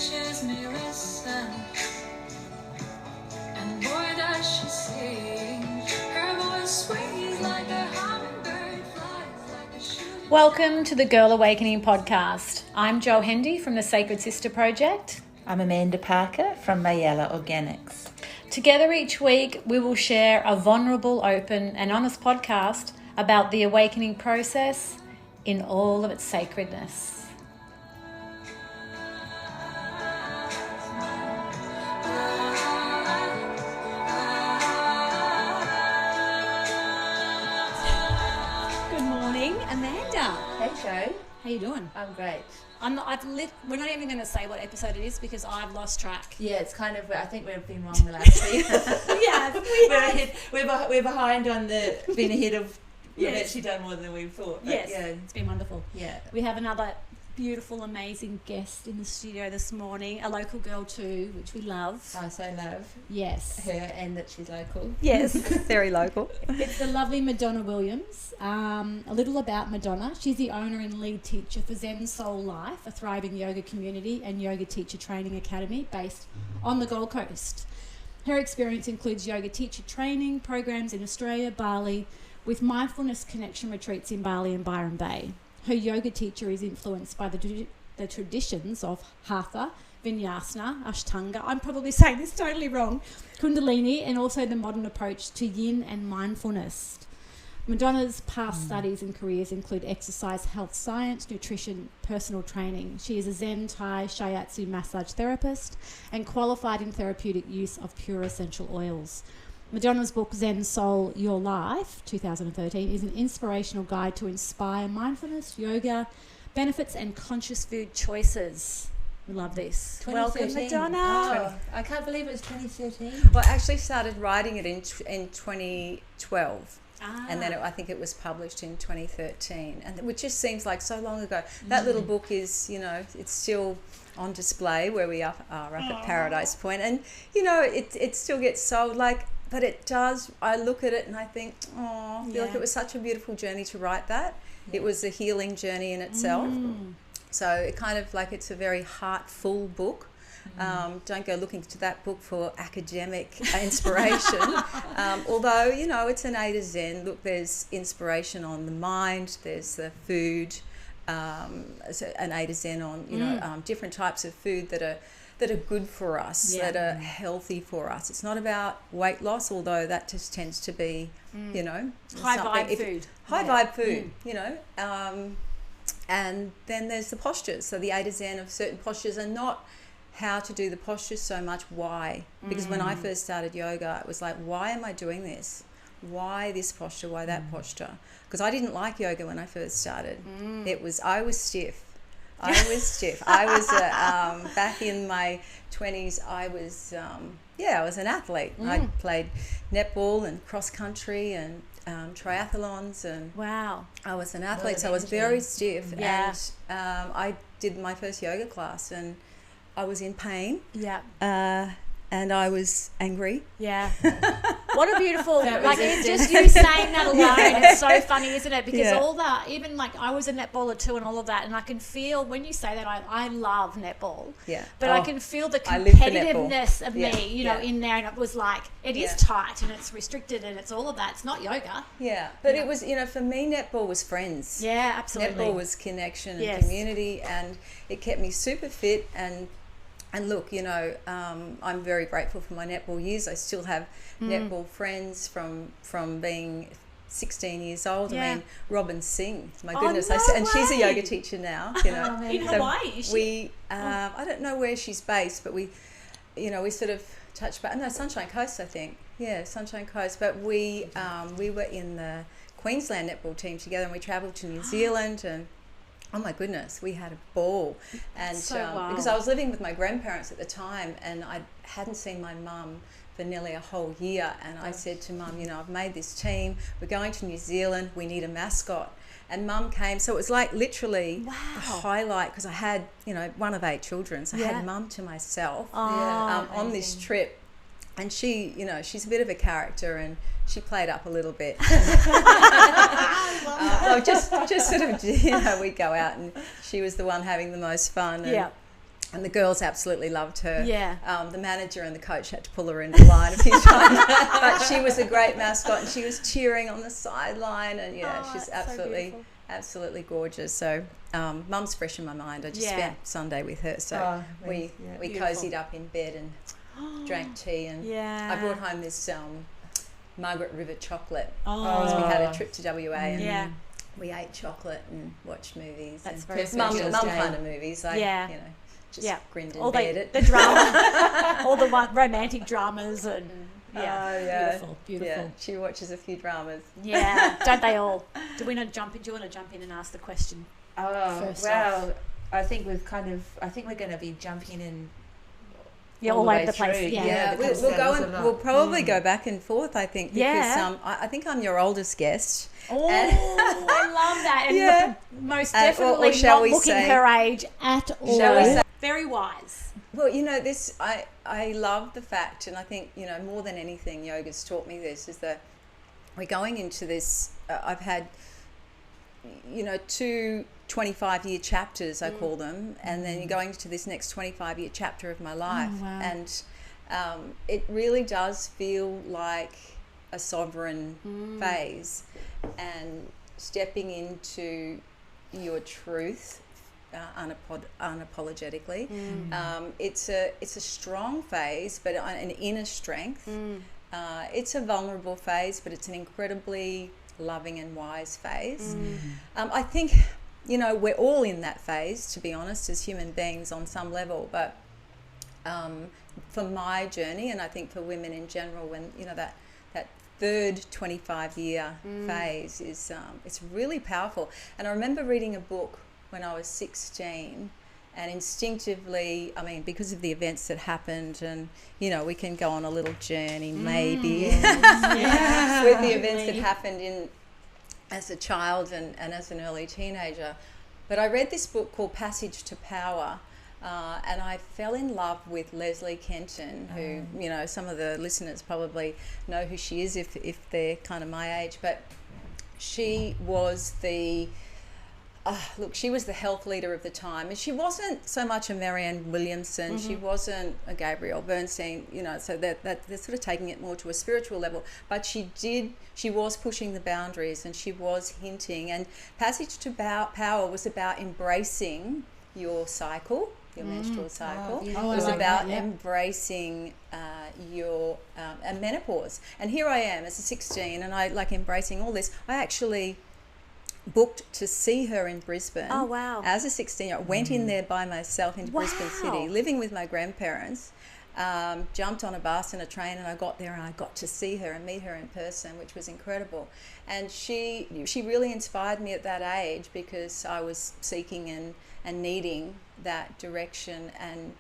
teaches me listen, and boy does she sing. Her voice swings like a hummingbird, flies like a shooting. Welcome to the Girl Awakening podcast. I'm Jo Hendy from the Sacred Sister Project. I'm Amanda Parker from Mayella Organics. Together each week, we will share a vulnerable, open and honest podcast about the awakening process in all of its sacredness. Good morning, Amanda. Hey Jo, How you doing? I'm great. We're not even going to say what episode it is because I've lost track. Yeah, it's kind of, I think we've been wrong the last week. Yeah, we're behind on being ahead of, we've Yes. actually done more than we thought. But Yes, Yeah, it's been wonderful. yeah. We have another beautiful, amazing guest in the studio this morning, a local girl too, which we love. I so love Yes. her and that she's local. Yes, very local. It's the lovely Madonna Williams. A little about Madonna. She's the owner and lead teacher for Zen Soul Life, a thriving yoga community and yoga teacher training academy based on the Gold Coast. Her experience includes yoga teacher training programs in Australia, Bali, with mindfulness connection retreats in Bali and Byron Bay. Her yoga teacher is influenced by the traditions of Hatha, Vinyasa, Ashtanga, I'm probably saying this totally wrong, Kundalini, and also the modern approach to yin and mindfulness. Madonna's past studies and careers include exercise, health science, nutrition, personal training. She is a Zen Thai Shiatsu massage therapist and qualified in therapeutic use of pure essential oils. Madonna's book, Zen Soul, Your Life, 2013, is an inspirational guide to inspire mindfulness, yoga, benefits and conscious food choices. We love this. Welcome, 2013. Madonna. Oh, I can't believe it was 2013. Well, I actually started writing it in 2012. And then I think it was published in 2013, and which just seems like so long ago. That little book is, it's still on display where we are up at Paradise Point, and it still gets sold. But it does. I look at it and I think, I feel like it was such a beautiful journey to write that. Yeah. It was a healing journey in itself. So it kind of it's a very heartful book. Don't go looking to that book for academic inspiration. Although, it's an A to Zen. Look, there's inspiration on the mind, there's the food, an A to Zen on, different types of food that are good for us, that are healthy for us. It's not about weight loss, although that just tends to be, High vibe food. High vibe food, and then there's the postures. So the A to Zen of certain postures are not how to do the postures so much why. Because when I first started yoga, it was like, why am I doing this? Why this posture? Why that posture? Because I didn't like yoga when I first started. I was stiff. I was back in my 20s. I was an athlete. I played netball and cross country and triathlons, and Wow. I was an athlete, so I was very stiff. Yeah. And I did my first yoga class, and I was in pain. Yeah. And I was angry. Yeah. What a beautiful, it's just you saying that alone. It's so funny, isn't it? Because all that, even I was a netballer too and all of that, and I can feel, when you say that, I love netball. Yeah. But I can feel the I live for competitiveness of Yeah. me, Yeah. in there, and it was it is tight and it's restricted and it's all of that. It's not yoga. Yeah. But it was, for me, netball was friends. Yeah, absolutely. Netball was connection and Yes. community, and it kept me super fit. And look, I'm very grateful for my netball years. I still have netball friends from being 16 years old. Yeah. I mean, Robin Singh, my Oh, goodness, no and she's a way. yoga teacher now. In So Hawaii, is she? we, I don't know where she's based, but we sort of touched back. No, Sunshine Coast, I think. Yeah, Sunshine Coast. But we were in the Queensland netball team together, and we travelled to New Zealand and. Oh my goodness, we had a ball. And because I was living with my grandparents at the time, and I hadn't seen my mum for nearly a whole year, and I said to Mum, I've made this team, we're going to New Zealand, we need a mascot. And Mum came, so it was literally the highlight, because I had, one of 8 children, so I had Mum to myself on this trip. And she, she's a bit of a character, and she played up a little bit. Just sort of, we'd go out, and she was the one having the most fun. And, And the girls absolutely loved her. Yeah. The manager and the coach had to pull her into line a few times. But she was a great mascot, and she was cheering on the sideline. And she's absolutely gorgeous. So Mum's fresh in my mind. I just spent Sunday with her. So we cozied up in bed and drank tea. And I brought home this Margaret River chocolate. Because we had a trip to WA. And we ate chocolate and watched movies. That's and very mum kind of movies. Like, just grinned in bed. The drama, all the romantic dramas and beautiful. Yeah, she watches a few dramas. Yeah, don't they all? Do we not jump in? Do you want to jump in and ask the question? First off? I think we're going to be jumping in. Yeah, all over the place. Yeah, we'll go and we'll probably go back and forth. I think because I think I'm your oldest guest. Oh, I love that. And most definitely not looking her age at all. Shall we say? Very wise. Well, this I love the fact, and I think more than anything, yoga's taught me this, is that we're going into this. I've had 2 25-year chapters, I call them, and then you're going into this next 25-year chapter of my life. Oh, wow. And it really does feel like a sovereign phase, and stepping into your truth unapologetically. It's a strong phase, but an inner strength. It's a vulnerable phase, but it's an incredibly loving and wise phase. I think we're all in that phase, to be honest, as human beings on some level. But for my journey, and I think for women in general, when that third 25-year phase is it's really powerful. And I remember reading a book when I was 16, and instinctively, because of the events that happened, and we can go on a little journey maybe with the events that happened as a child and as an early teenager. But I read this book called Passage to Power, and I fell in love with Leslie Kenton, who some of the listeners probably know who she is if they're kind of my age. But she was she was the health leader of the time, and she wasn't so much a Marianne Williamson. She wasn't a Gabrielle Bernstein, so that they're sort of taking it more to a spiritual level. But she was pushing the boundaries, and she was hinting. And Passage to Power was about embracing your cycle, your menstrual cycle. It was about embracing your menopause. And here I am as a 16, and I embracing all this. I actually booked to see her in Brisbane. Oh, wow. As a 16-year-old. Went in there by myself into Brisbane City, living with my grandparents. Jumped on a bus and a train, and I got there and I got to see her and meet her in person, which was incredible. And she really inspired me at that age, because I was seeking and needing that direction, and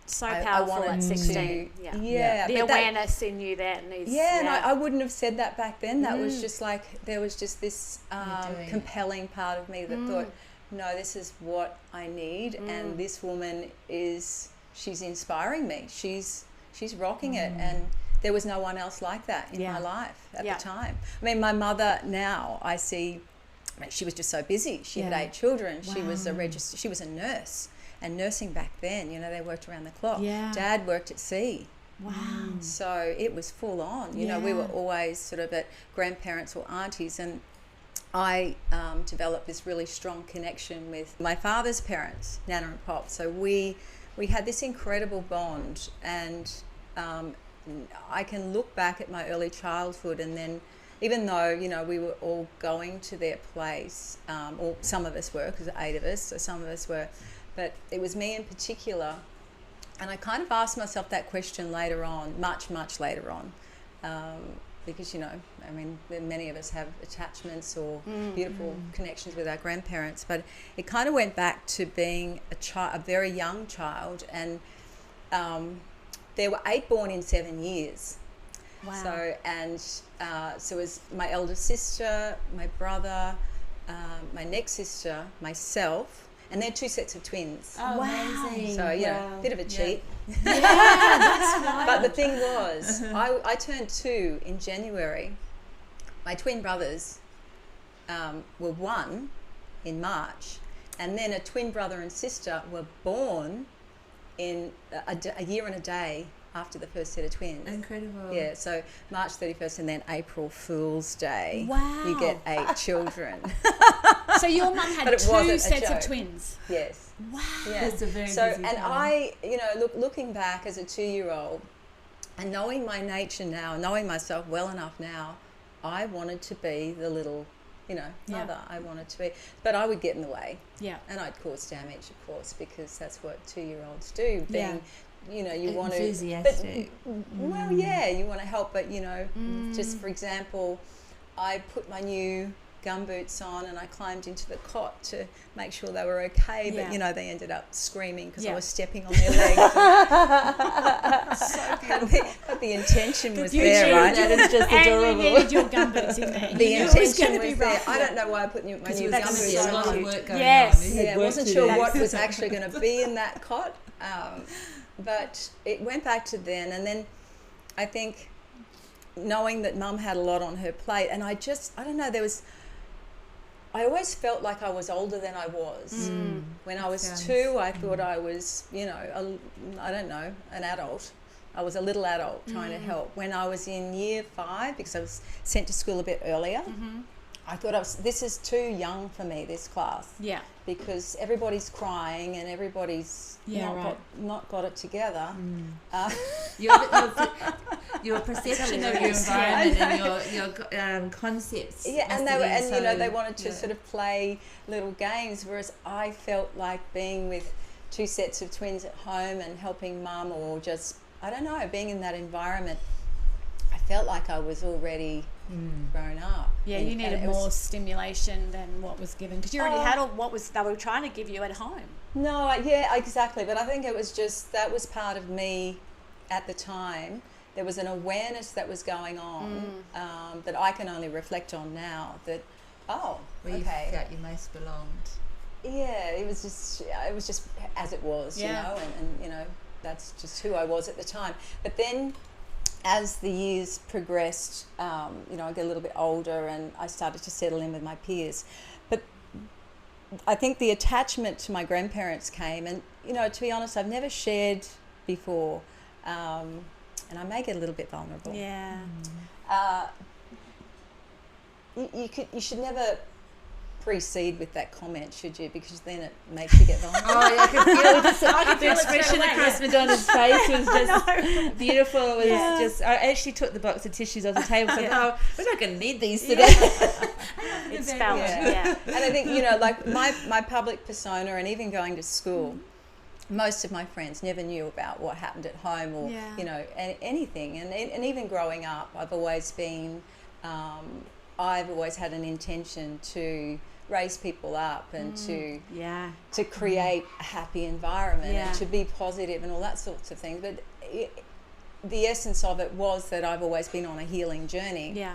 so powerful at 16. The awareness in you then is... and I wouldn't have said that back then. That was just there was just this compelling part of me that thought, no, this is what I need, and this woman she's inspiring me. She's rocking it, and there was no one else like that in my life at the time. My mother now, I see, she was just so busy. She had 8 children. Wow. She was a nurse. And nursing back then, they worked around the clock. Yeah. Dad worked at sea. Wow. So it was full on. We were always sort of at grandparents or aunties, and I developed this really strong connection with my father's parents, Nana and Pop. So we had this incredible bond, and I can look back at my early childhood, and then even though, we were all going to their place, or some of us were, because 8 of us, so some of us were, but it was me in particular. And I kind of asked myself that question later on, much, much later on, because, many of us have attachments or beautiful connections with our grandparents, but it kind of went back to being a very young child, and there were 8 born in 7 years. Wow. So it was my elder sister, my brother, my next sister, myself, and they're 2 sets of twins. Oh, wow. Amazing. So, bit of a cheat. Yeah, that's wild. But the thing was, I turned 2 in January. My twin brothers were 1 in March, and then a twin brother and sister were born in a year and a day after the first set of twins. Incredible. Yeah, so March 31st and then April Fool's Day. Wow. You get 8 children. So your mum had But it 2 wasn't a sets of joke. twins. Yes. Wow. Yeah. That's a very So, busy and time. I, you know, looking back as a 2-year-old and knowing my nature now, knowing myself well enough now, I wanted to be the little, you know, Yeah. mother. I wanted to be, but I would get in the way. Yeah. And I'd cause damage, of course, because that's what 2-year-olds do. Being, you know, you want to. Enthusiastic. Well, yeah, you want to help, but you know, just for example, I put my new gumboots on and I climbed into the cot to make sure they were okay, but Yeah. you know, they ended up screaming because Yeah. I was stepping on their legs. But the intention was there, right? That is just And you adorable. needed your gumboots in there. The You knew it was intention gonna be was there. rough. I don't know why I put my new That's gumboots a on. lot of cute. work going Yes. on. You had Yeah, I work wasn't to sure do. what was actually going to be in that cot, but it went back to then, and then I think knowing that Mum had a lot on her plate, and I don't know, I always felt like I was older than I was. When I was Sounds- 2, I thought I was, you know, I don't know, an adult. I was a little adult trying to help. When I was in year 5, because I was sent to school a bit earlier, I thought this is too young for me, this class. Yeah. Because everybody's crying and everybody's Yeah, right. not got it together. Your perception of your environment and your concepts. Yeah, and must they were, have and been you know, so- they wanted to yeah. sort of play little games, whereas I felt like being with 2 sets of twins at home and helping Mum, or just, I don't know, being in that environment, I felt like I was already grown up. Yeah, And- you and needed it was- more stimulation than what was given because you already had all what was they were trying to give you at home. No, yeah, exactly. But I think it was just, that was part of me at the time. There was an awareness that was going on that I can only reflect on now, that, oh, Where you okay. felt you most belonged. Yeah, it was just as it was, Yeah. you know, and you know, that's just who I was at the time. But then as the years progressed, you know, I get a little bit older and I started to settle in with my peers. But I think the attachment to my grandparents came, and, you know, to be honest, I've never shared before, and I may get a little bit vulnerable. Yeah. You should never precede with that comment, should you? Because then it makes you get vulnerable. Oh, yeah, I could feel the feel it straight expression away. across Madonna's face was just beautiful. It was just, I actually took the box of tissues off the table. So oh, we're not going to need these today. It's felt. Yeah. Yeah. And I think, you know, like my public persona, and even going to school, most of my friends never knew about what happened at home, or Yeah. you know, anything. And even growing up, I've always been, I've always had an intention to raise people up and Yeah. to create a happy environment Yeah. and to be positive and all that sorts of things. But the essence of it was that I've always been on a healing journey. Yeah.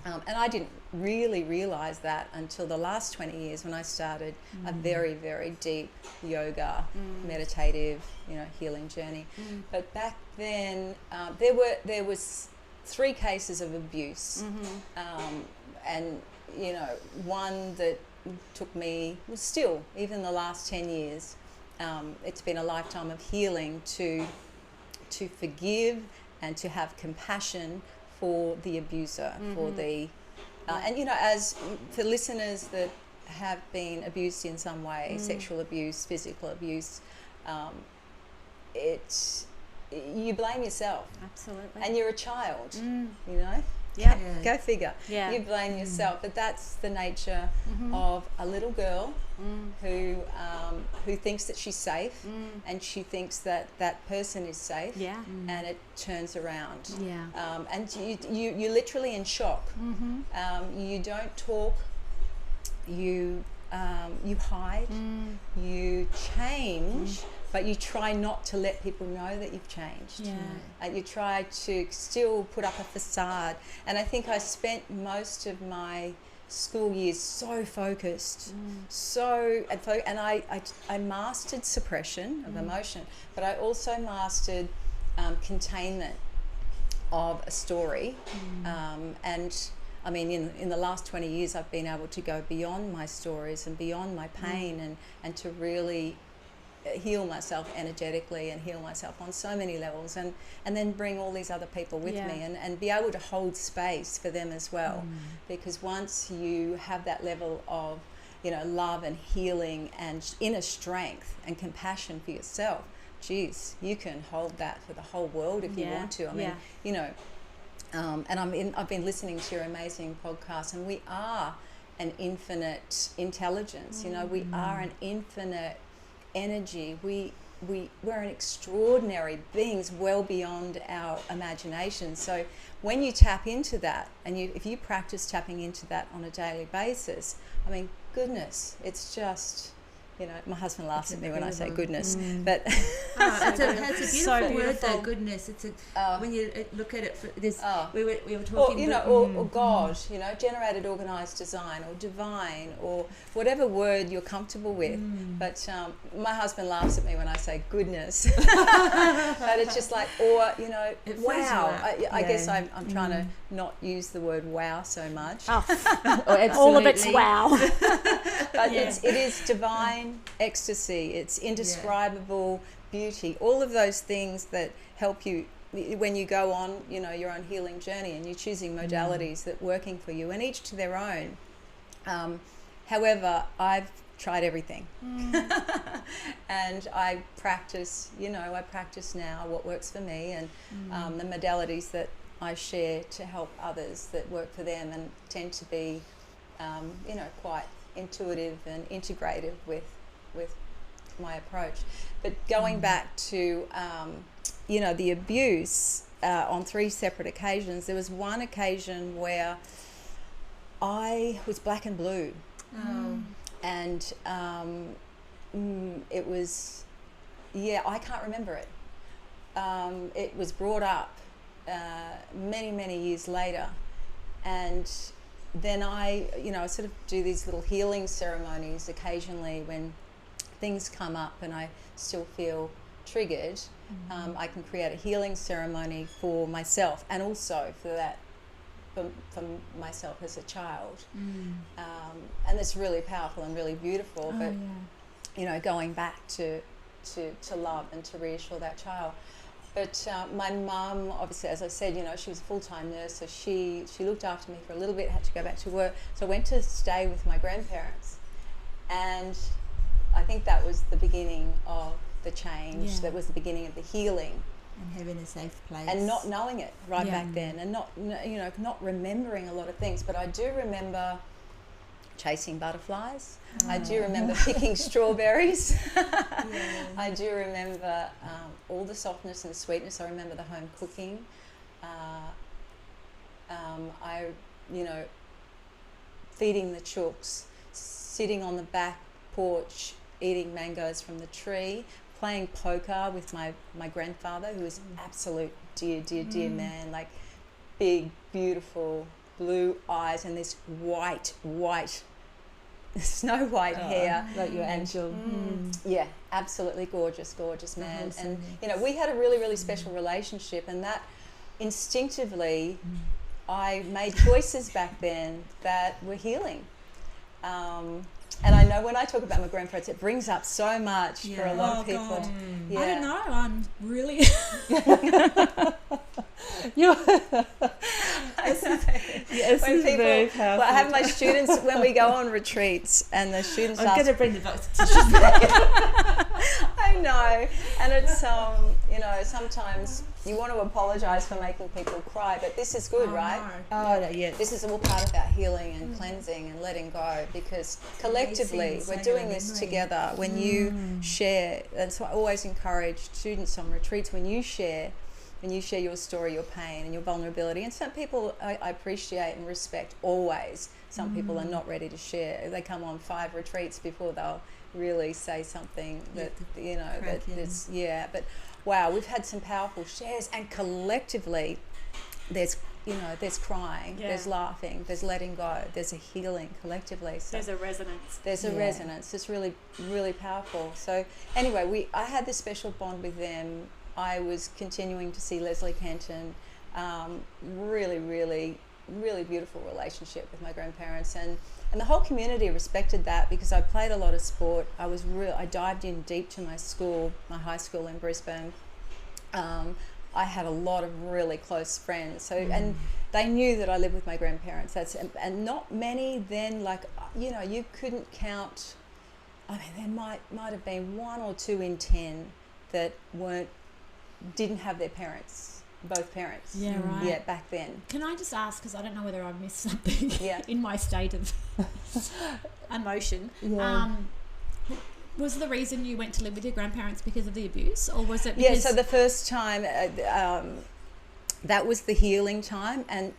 And I didn't really realise that until the last 20 years, when I started a very, very deep yoga, meditative, you know, healing journey. But back then, there was 3 cases of abuse, and you know, one that took me, well, still even the last 10 years, it's been a lifetime of healing to forgive and to have compassion for the abuser, for the and you know, as for listeners that have been abused in some way, sexual abuse, physical abuse, you blame yourself, Absolutely. and you're a child, you know. Yeah. Go figure. Yeah. You blame yourself, but that's the nature of a little girl who thinks that she's safe, and she thinks that that person is safe, Yeah. and it turns around. Yeah. And you're literally in shock. You don't talk. You hide. You change. But you try not to let people know that you've changed. Yeah. You try to still put up a facade. And I think I spent most of my school years so focused, and I mastered suppression of emotion, but I also mastered containment of a story. And I mean, in the last 20 years, I've been able to go beyond my stories and beyond my pain, and to really heal myself energetically and heal myself on so many levels, and then bring all these other people with me, and be able to hold space for them as well. Because once you have that level of, you know, love and healing and inner strength and compassion for yourself, geez, you can hold that for the whole world if you want to. I mean, you know, and I've been listening to your amazing podcast, and we are an infinite intelligence. You know, we are an infinite energy. We're an extraordinary beings, well beyond our imagination. So when you tap into that, and if you practice tapping into that on a daily basis, I mean, goodness, it's just, you know, my husband laughs at me when I say goodness, but it's a beautiful So word beautiful. though, goodness. It's a when you look at it, we were talking, or, you know, or God, you know, generated, organized, design, or divine, or whatever word you're comfortable with. But my husband laughs at me when I say goodness. But it's just like, or, you know, wow. I guess I'm trying to not use the word wow so much. All of it's wow. But it is divine ecstasy. It's indescribable beauty. All of those things that help you when you go on, you know, your own healing journey, and you're choosing modalities that are working for you, and each to their own. However, I've tried everything. And I practice, you know, now what works for me, and the modalities that I share to help others that work for them, and tend to be, you know, quite intuitive and integrative with my approach. But going back to, you know, the abuse on 3 separate occasions, there was one occasion where I was black and blue. And it was, I can't remember it. It was brought up many years later, and then I sort of do these little healing ceremonies occasionally when things come up and I still feel triggered. I can create a healing ceremony for myself, and also for myself as a child. And it's really powerful and really beautiful. But you know, going back to love and to reassure that child. But my mum, obviously, as I said, you know, she was a full-time nurse, so she looked after me for a little bit, had to go back to work. So I went to stay with my grandparents. And I think that was the beginning of the change. That was the beginning of the healing. And having a safe place. And not knowing it back then, and not remembering a lot of things. But I do remember chasing butterflies. I do remember picking strawberries. I do remember all the softness and the sweetness. I remember the home cooking. I, you know, feeding the chooks, sitting on the back porch, eating mangoes from the tree, playing poker with my grandfather, who was absolute dear man, like big, beautiful blue eyes and this white snow white hair, like your angel. Yeah, absolutely gorgeous man. And you know, we had a really special relationship, and that instinctively I made choices back then that were healing. And I know when I talk about my grandparents, it brings up so much for a lot of people. God. I don't know, I'm really When people, very powerful. well, I have my students when we go on retreats, and the students I'm ask, going to bring the box of tissues I know, and it's you know, sometimes you want to apologise for making people cry, but this is good, right? This is all part about healing and cleansing and letting go, because collectively we're doing this together. When you share, that's why I always encourage students on retreats, when you share your story, your pain and your vulnerability. And some people I appreciate and respect always. Some people are not ready to share. They come on 5 retreats before they'll really say something that, you know, that it's, but wow, we've had some powerful shares, and collectively there's, you know, there's crying, there's laughing, there's letting go, there's a healing collectively. So there's a resonance. There's a resonance. It's really powerful. So anyway, I had this special bond with them. I was continuing to see Leslie Kenton, really beautiful relationship with my grandparents, and And the whole community respected that because I played a lot of sport. I dived in deep to my school, my high school in Brisbane. I had a lot of really close friends. So, and they knew that I lived with my grandparents. And not many then, like, you know, you couldn't count. I mean, there might have been 1 or 2 in 10 that didn't have their parents, both parents. Yeah, right. Yeah, back then. Can I just ask, because I don't know whether I missed something in my state of emotion. Yeah. Was the reason you went to live with your grandparents because of the abuse, or was it because... Yeah, so the first time, that was the healing time, and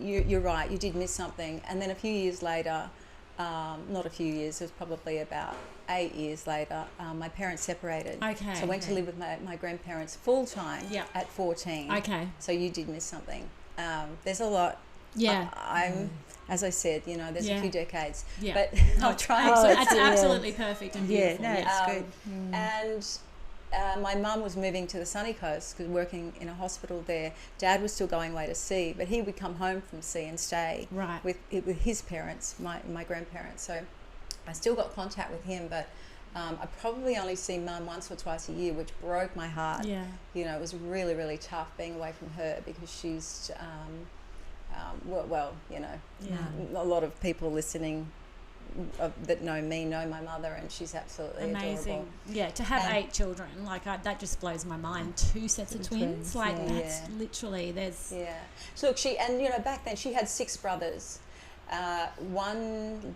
you're right, you did miss something. And then a few years later, not a few years, it was probably about 8 years later, my parents separated. Okay. So I went to live with my grandparents full time at 14. Okay. So you did miss something. There's a lot. Yeah. As I said, you know, there's a few decades. Yeah. But I'll try. It's absolutely perfect and beautiful. Yeah, no, it's good. And my mum was moving to the sunny coast because working in a hospital there. Dad was still going away to sea, but he would come home from sea and stay with his parents, my grandparents. So I still got contact with him, but I probably only see Mum once or twice a year, which broke my heart. Yeah. You know, it was really, really tough being away from her because she's, you know, a lot of people listening that know me know my mother, and she's absolutely amazing. Adorable. Yeah, to have 8 children, like that just blows my mind. 2 sets of twins, like that's literally there's. Yeah. So look, you know, back then she had 6 brothers. One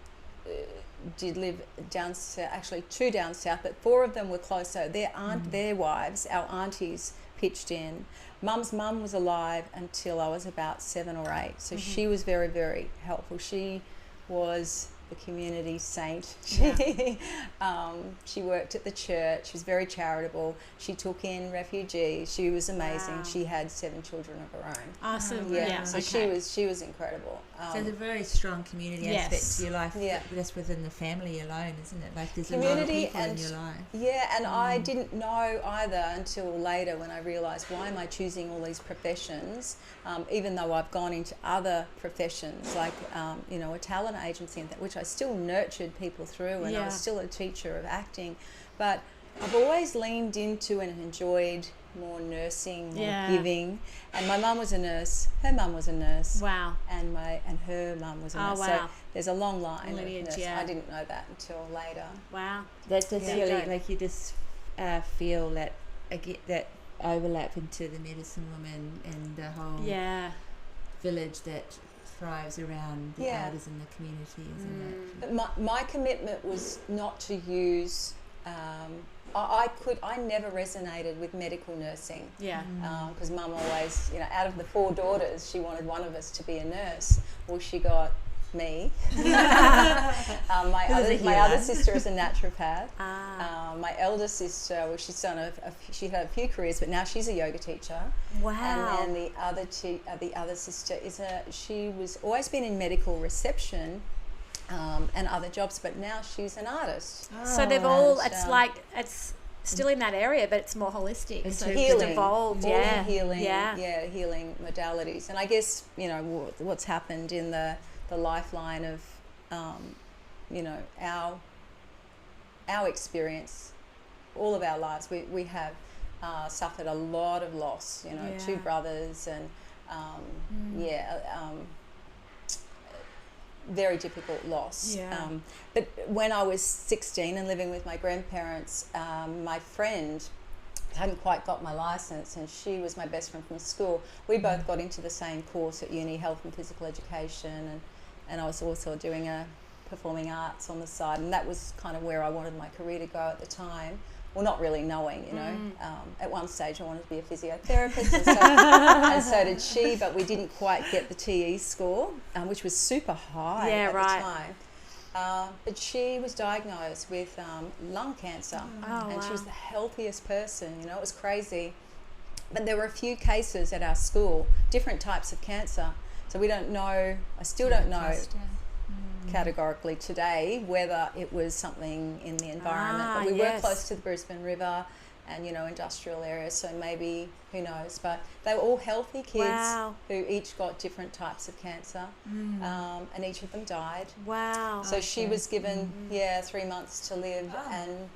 did live down south, actually 2 down south, but 4 of them were close. So their wives, our aunties, pitched in. Mum's mum was alive until I was about 7 or 8, so she was very, very helpful. She was the community saint. She worked at the church. She was very charitable. She took in refugees. She was amazing. She had 7 children of her own. Awesome. So she was incredible. So there's a very strong community aspect to your life, just within the family alone, isn't it? Like there's community a lot of people in your life. Yeah, and I didn't know either until later when I realised, why am I choosing all these professions, even though I've gone into other professions like you know, a talent agency and which I still nurtured people through, and I was still a teacher of acting, but I've always leaned into and enjoyed more nursing, more giving. And my mum was a nurse, her mum was a nurse. Wow. And her mum was a nurse. Wow. So there's a long line lineage, of nurses. I didn't know that until later. Wow. That's really like you just feel that that overlap into the medicine woman and the whole village that thrives around the elders in the community, isn't it? But my commitment was not to use. I never resonated with medical nursing. Yeah. Because Mum always, you know, out of the 4 daughters, she wanted one of us to be a nurse. Well, she got me. My other sister is a naturopath. My elder sister, well, she had a few careers, but now she's a yoga teacher. Wow. And then the other sister she was always been in medical reception. And other jobs, but now she's an artist. So they've all, it's still in that area, but it's more holistic. So healing, it's evolved, healing modalities. And I guess, you know, what's happened in the lifeline of, you know, our experience, all of our lives, we have suffered a lot of loss, you know, 2 brothers and, very difficult loss. But when I was 16 and living with my grandparents, my friend hadn't quite got my license, and she was my best friend from school. We both got into the same course at uni, health and physical education, and I was also doing a performing arts on the side, and that was kind of where I wanted my career to go at the time. Well, not really knowing, you know. At one stage I wanted to be a physiotherapist, and so did she, but we didn't quite get the TE score, which was super high at the time. But she was diagnosed with lung cancer, and she was the healthiest person, you know, it was crazy. But there were a few cases at our school, different types of cancer, so we don't know, I still don't know categorically today whether it was something in the environment, but we were close to the Brisbane River, and industrial areas. So maybe, who knows? But they were all healthy kids who each got different types of cancer, and each of them died. Wow. So she was given 3 months to live, and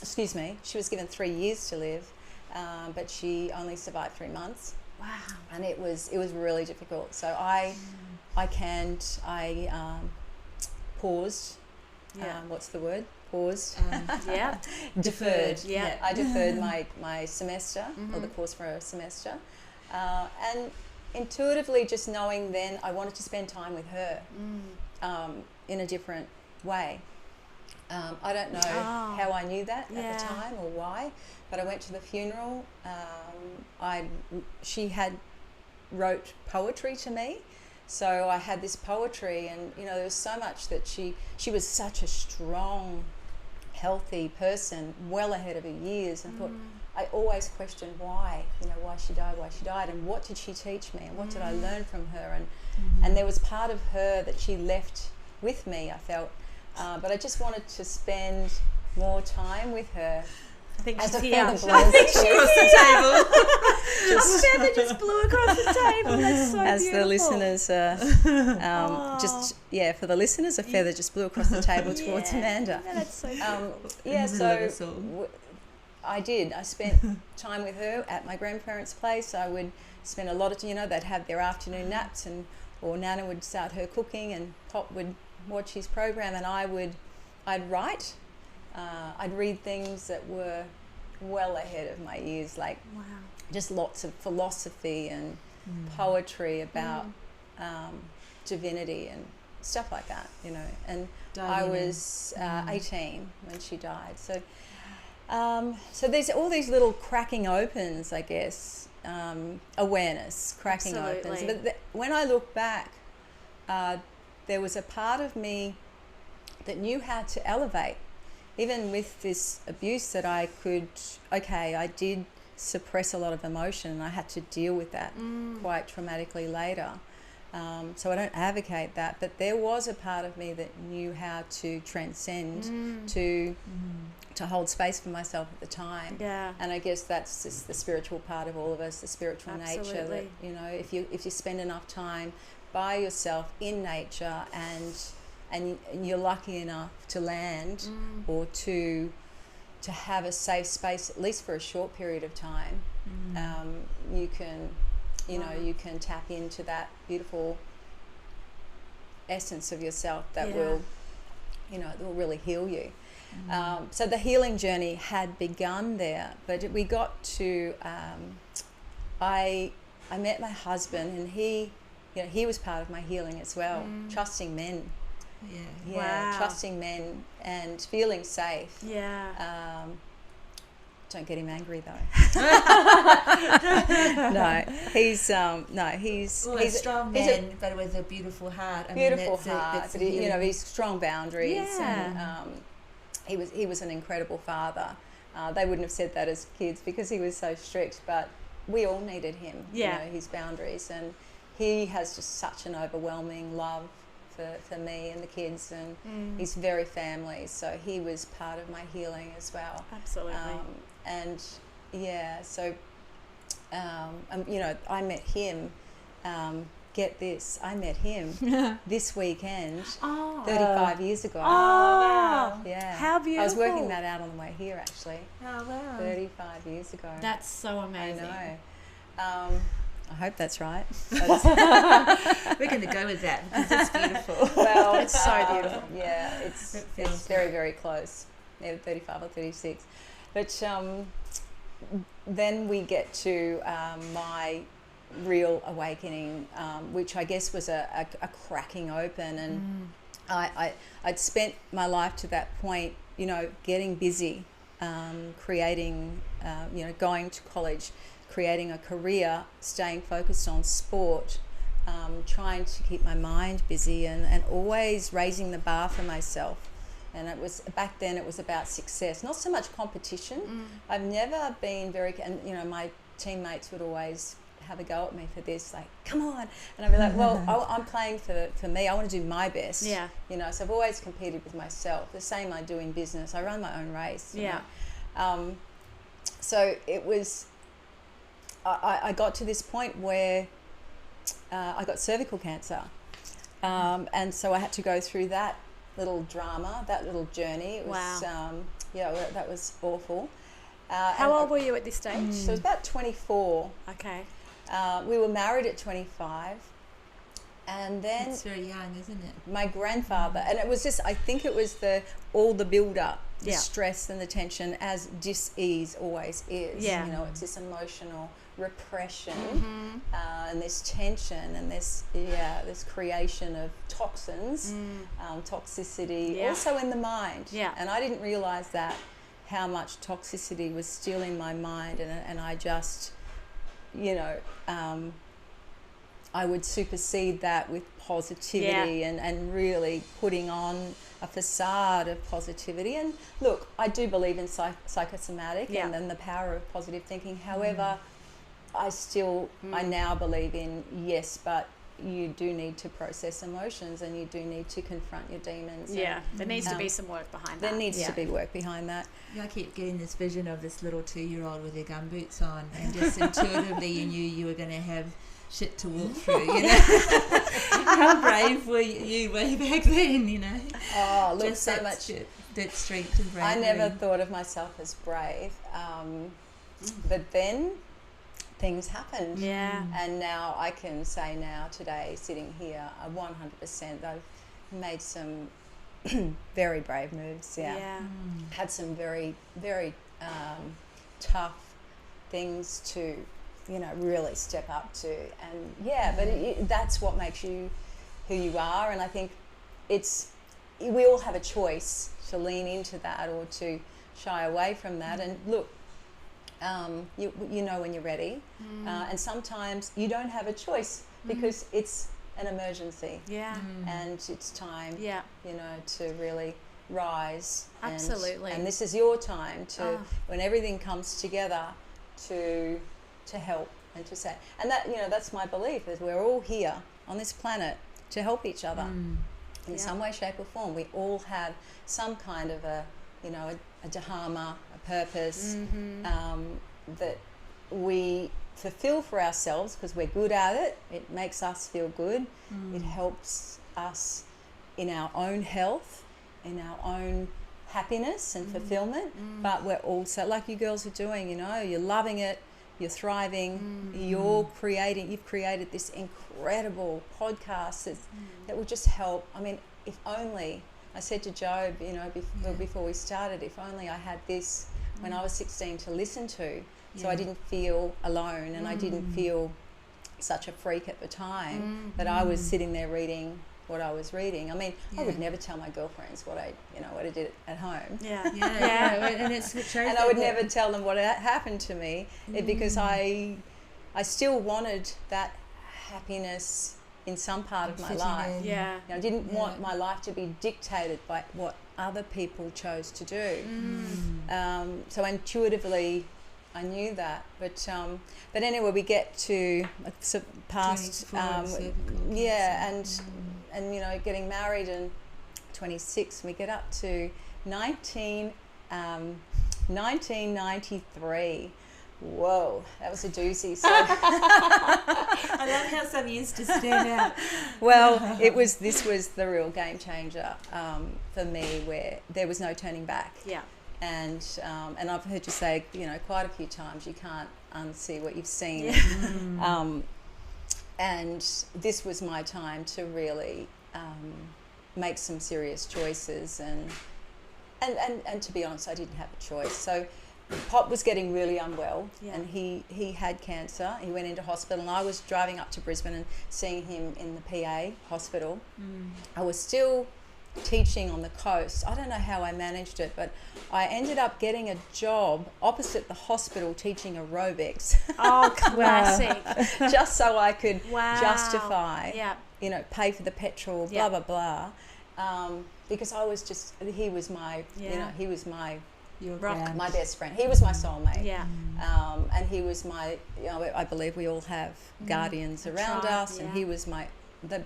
she was given 3 years to live, but she only survived 3 months. Wow. And it was really difficult. So I paused. Yeah. What's the word? Paused. Yeah. Deferred. Yeah. I deferred my semester, or the course for a semester, and intuitively, just knowing then I wanted to spend time with her in a different way. I don't know how I knew that at the time or why, but I went to the funeral. She had wrote poetry to me, so I had this poetry, and there was so much that she was such a strong, healthy person, well ahead of her years, and thought I always questioned why she died, and what did she teach me, and what did I learn from her, and there was part of her that she left with me, I felt. But I just wanted to spend more time with her. I think As she's a here. feather blows across the table. A feather just blew across the table. That's so As beautiful. the listeners, for the listeners, a feather just blew across the table towards Amanda. Yeah, that's so So I did. I spent time with her at my grandparents' place. I would spend a lot of time, they'd have their afternoon naps, or Nana would start her cooking, and Pop would watch his program, and I'd write. I'd read things that were well ahead of my years, like just lots of philosophy and poetry about divinity and stuff like that, And I was 18 when she died. So there's all these little cracking opens, I guess, awareness, cracking opens. But when I look back, there was a part of me that knew how to elevate. Even with this abuse that I did suppress a lot of emotion, and I had to deal with that quite traumatically later. So I don't advocate that, but there was a part of me that knew how to transcend, to hold space for myself at the time. Yeah. And I guess that's just the spiritual part of all of us, the spiritual nature that, if you spend enough time by yourself in nature, and you're lucky enough to land or to have a safe space, at least for a short period of time, you can you can tap into that beautiful essence of yourself that will really heal you. So the healing journey had begun there, but we got to I met my husband, and he was part of my healing as well. Trusting men. Trusting men and feeling safe. Don't get him angry though. He's a strong man, but with a beautiful heart. But he's strong boundaries, and he was an incredible father. They wouldn't have said that as kids because he was so strict, but we all needed him. His boundaries, and he has just such an overwhelming love for me and the kids, and he's very family, so he was part of my healing as well. Absolutely. I met him, get this, I met him this weekend 35 years ago. Oh, wow. Yeah. How beautiful. I was working that out on the way here, actually. Oh, wow. 35 years ago. That's so amazing. I know. I hope that's right. We're going to go with that because it's beautiful. Well, it's so beautiful. Yeah, it's very, very close. Yeah, 35 or 36. But then we get to my real awakening, which I guess was a cracking open. And I'd spent my life to that point, getting busy, creating, going to college, creating a career, staying focused on sport, trying to keep my mind busy, and always raising the bar for myself. And it was back then, it was about success, not so much competition. I've never been and my teammates would always have a go at me for this, like, come on. And I'd be like, well, I'm playing for me. I want to do my best. Yeah. So I've always competed with myself. The same I do in business. I run my own race. so it was, I got to this point where I got cervical cancer. And so I had to go through that little drama, that little journey. It was, that was awful. How old were you at this stage? So it was about 24. Okay. We were married at 25. And then It's very young, isn't it? my grandfather, and it was just, I think it was all the build up, the Yeah. stress and the tension, as dis-ease always is. Yeah. You know, it's this emotional repression, and this tension, and this creation of toxins, toxicity, Yeah. also in the mind. Yeah. And I didn't realize that, how much toxicity was still in my mind, and I just, I would supersede that with positivity and really putting on a facade of positivity. And look, I do believe in psychosomatic and then the power of positive thinking. However, I now believe in, yes, but you do need to process emotions, and you do need to confront your demons. Yeah, there needs to be some work behind that. There needs to be work behind that. Yeah, I keep getting this vision of this little 2-year-old with her gumboots on, and just intuitively you knew you were going to have shit to walk through, How brave were you way back then, Oh, look, just so that, much. that strength and bravery. I never thought of myself as brave, but then things happened. Yeah. And now I can say today, sitting here, 100%, I've made some very brave moves. Yeah. Had some very, very tough things to, really step up to. And but that's what makes you who you are. And I think we all have a choice to lean into that or to shy away from that. And look, you know when you're ready, and sometimes you don't have a choice because it's an emergency. Yeah. And it's time. Yeah. To really rise. Absolutely. And this is your time to, when everything comes together, to help and to say, and that that's my belief, is we're all here on this planet to help each other in some way, shape, or form. We all have some kind of a dharma, a purpose that we fulfill for ourselves because we're good at it. It makes us feel good. It helps us in our own health, in our own happiness and fulfillment. But we're also, like you girls are doing, you're loving it, you're thriving, you've created this incredible podcast that will just help. I mean, if only, I said to Job, before we started, if only I had this when I was 16 to listen to, so I didn't feel alone, and I didn't feel such a freak at the time that I was sitting there reading what I was reading. I mean, I would never tell my girlfriends what I did at home. And I would never tell them what happened to me because I still wanted that happiness in some part of my life. Yeah. I didn't want my life to be dictated by what other people chose to do. So intuitively, I knew that. But anyway, we get to past, and getting married in 26. We get up to 1993. Whoa, that was a doozy. So I love how some years just stand out. Well, this was the real game changer for me, where there was no turning back. Yeah. And I've heard you say, quite a few times, you can't unsee what you've seen. And this was my time to really make some serious choices, and to be honest, I didn't have a choice. So Pop was getting really unwell, and he had cancer. He went into hospital, and I was driving up to Brisbane and seeing him in the PA hospital. I was still teaching on the coast. I don't know how I managed it, but I ended up getting a job opposite the hospital teaching aerobics. Oh, classic. Just so I could justify, Yeah. pay for the petrol, blah, blah, blah. Because I was just, he was my, he was my my best friend. He was my soulmate. Yeah. And he was my, I believe we all have guardians around us, and he was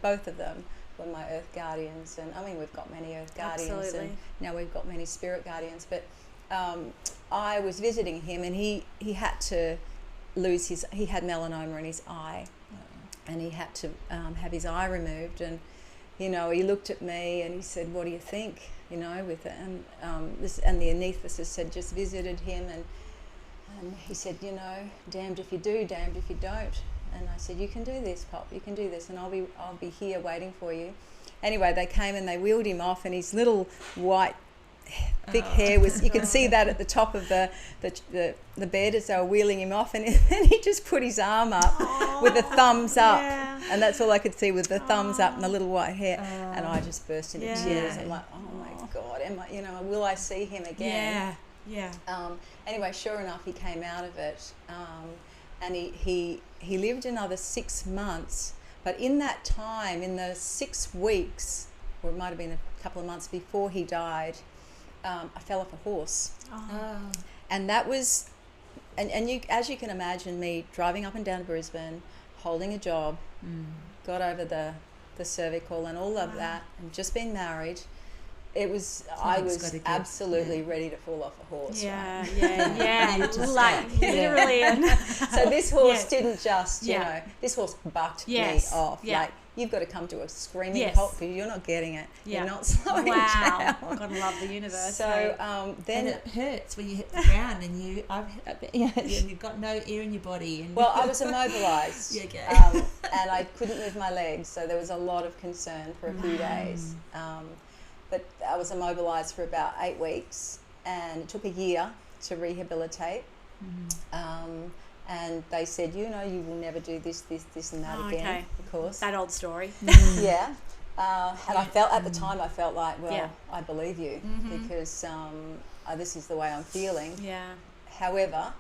both of them were my earth guardians. And I mean, we've got many earth guardians, Absolutely. and now we've got many spirit guardians, but I was visiting him, and he had to he had melanoma in his eye, and he had to have his eye removed. And he looked at me and he said, "What do you think?" With it, and and the anaesthetist said, just visited him, and he said, "Damned if you do, damned if you don't." And I said, "You can do this, Pop. You can do this, and I'll be here waiting for you." Anyway, they came and they wheeled him off, and his little white thick hair was, you could see that at the top of the bed as they were wheeling him off, and then he just put his arm up with a thumbs up, and that's all I could see, with the thumbs up and the little white hair, and I just burst into tears. I'm like, oh my God, will I see him again? Anyway, sure enough, he came out of it, and he lived another 6 months, but in that time, in the 6 weeks, or it might have been a couple of months before he died, I fell off a horse. And that was, and you, as you can imagine, me driving up and down Brisbane, holding a job, got over the cervical and all of that, and just been married. I was absolutely ready to fall off a horse. Literally. So this horse didn't just, this horse bucked me off. Like, you've got to come to a screaming halt, because you're not getting it. You're not slowing down. I've got to love the universe. So then it hurts when you hit the ground and you've got no air in your body. And well, I was immobilised, and I couldn't move my legs, so there was a lot of concern for a few days. But I was immobilised for about 8 weeks, and it took a year to rehabilitate. And they said, you will never do this and that again, of course. That old story. And I felt, at the time, I felt like, I believe you, because this is the way I'm feeling. However,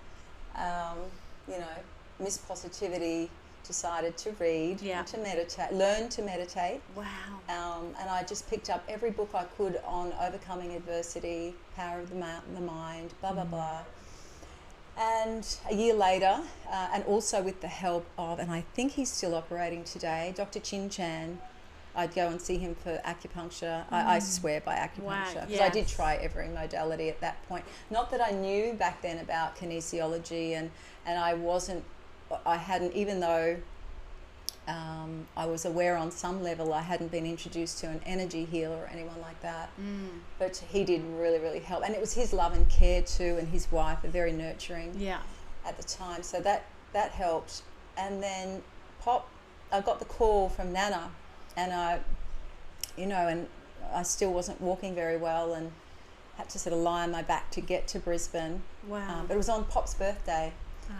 Miss Positivity decided to read, to meditate, learn to meditate. Wow. And I just picked up every book I could on overcoming adversity, power of the mind, blah, blah, blah. And a year later, and also with the help of, and I think he's still operating today, Dr. Chin Chan, I'd go and see him for acupuncture. I swear by acupuncture, because I did try every modality at that point. Not that I knew back then about kinesiology, and I hadn't, even though I was aware on some level, I hadn't been introduced to an energy healer or anyone like that. But he did really, really help. And it was his love and care too, and his wife are very nurturing at the time. So that helped. And then I got the call from Nana, and and I still wasn't walking very well, and had to sort of lie on my back to get to Brisbane. Wow. But it was on Pop's birthday,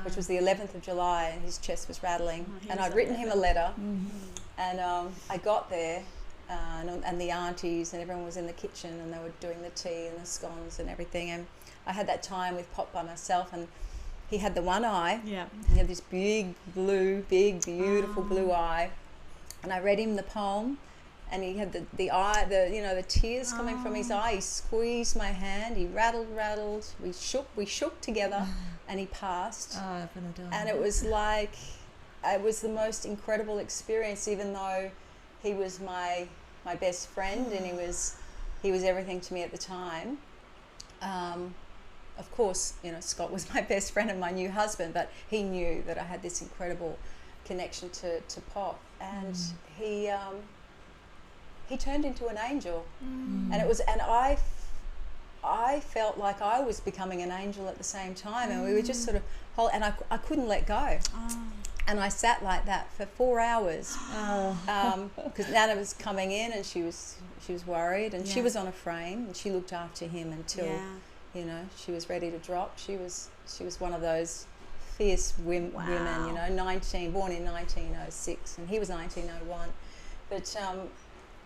which was the 11th of July, and his chest was rattling. And I'd written him a letter, and I got there, and the aunties and everyone was in the kitchen, and they were doing the tea and the scones and everything. And I had that time with Pop by myself, and he had the one eye. He had this big, beautiful blue eye. And I read him the poem, and he had the eye, the tears coming from his eye. He squeezed my hand, he rattled, we shook together, and he passed. And it was like, it was the most incredible experience, even though he was my best friend, and he was everything to me at the time. Of course, Scott was my best friend and my new husband, but he knew that I had this incredible connection to Pop, and he turned into an angel, and I felt like I was becoming an angel at the same time, and we were just sort of and I couldn't let go. And I sat like that for 4 hours, because Nana was coming in, and she was worried, and she was on a frame, and she looked after him until she was ready to drop. She was one of those fierce women, 19, born in 1906, and he was 1901. But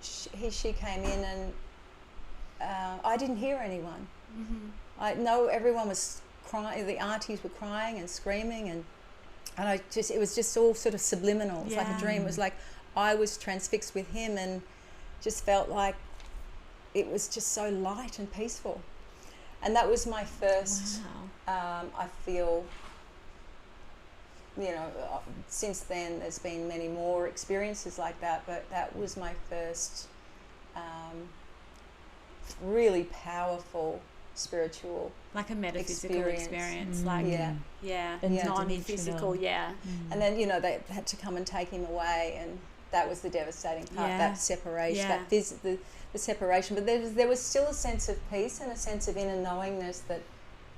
she came in, and I didn't hear anyone. I know everyone was crying. The aunties were crying and screaming, and it was just all sort of subliminal. It was like a dream. It was like I was transfixed with him, and just felt like it was just so light and peaceful. And that was my first. I feel. Since then there's been many more experiences like that, but that was my first really powerful spiritual, like a metaphysical experience, like non-physical, And then they had to come and take him away, and that was the devastating part. That separation, the separation. But there was still a sense of peace and a sense of inner knowingness that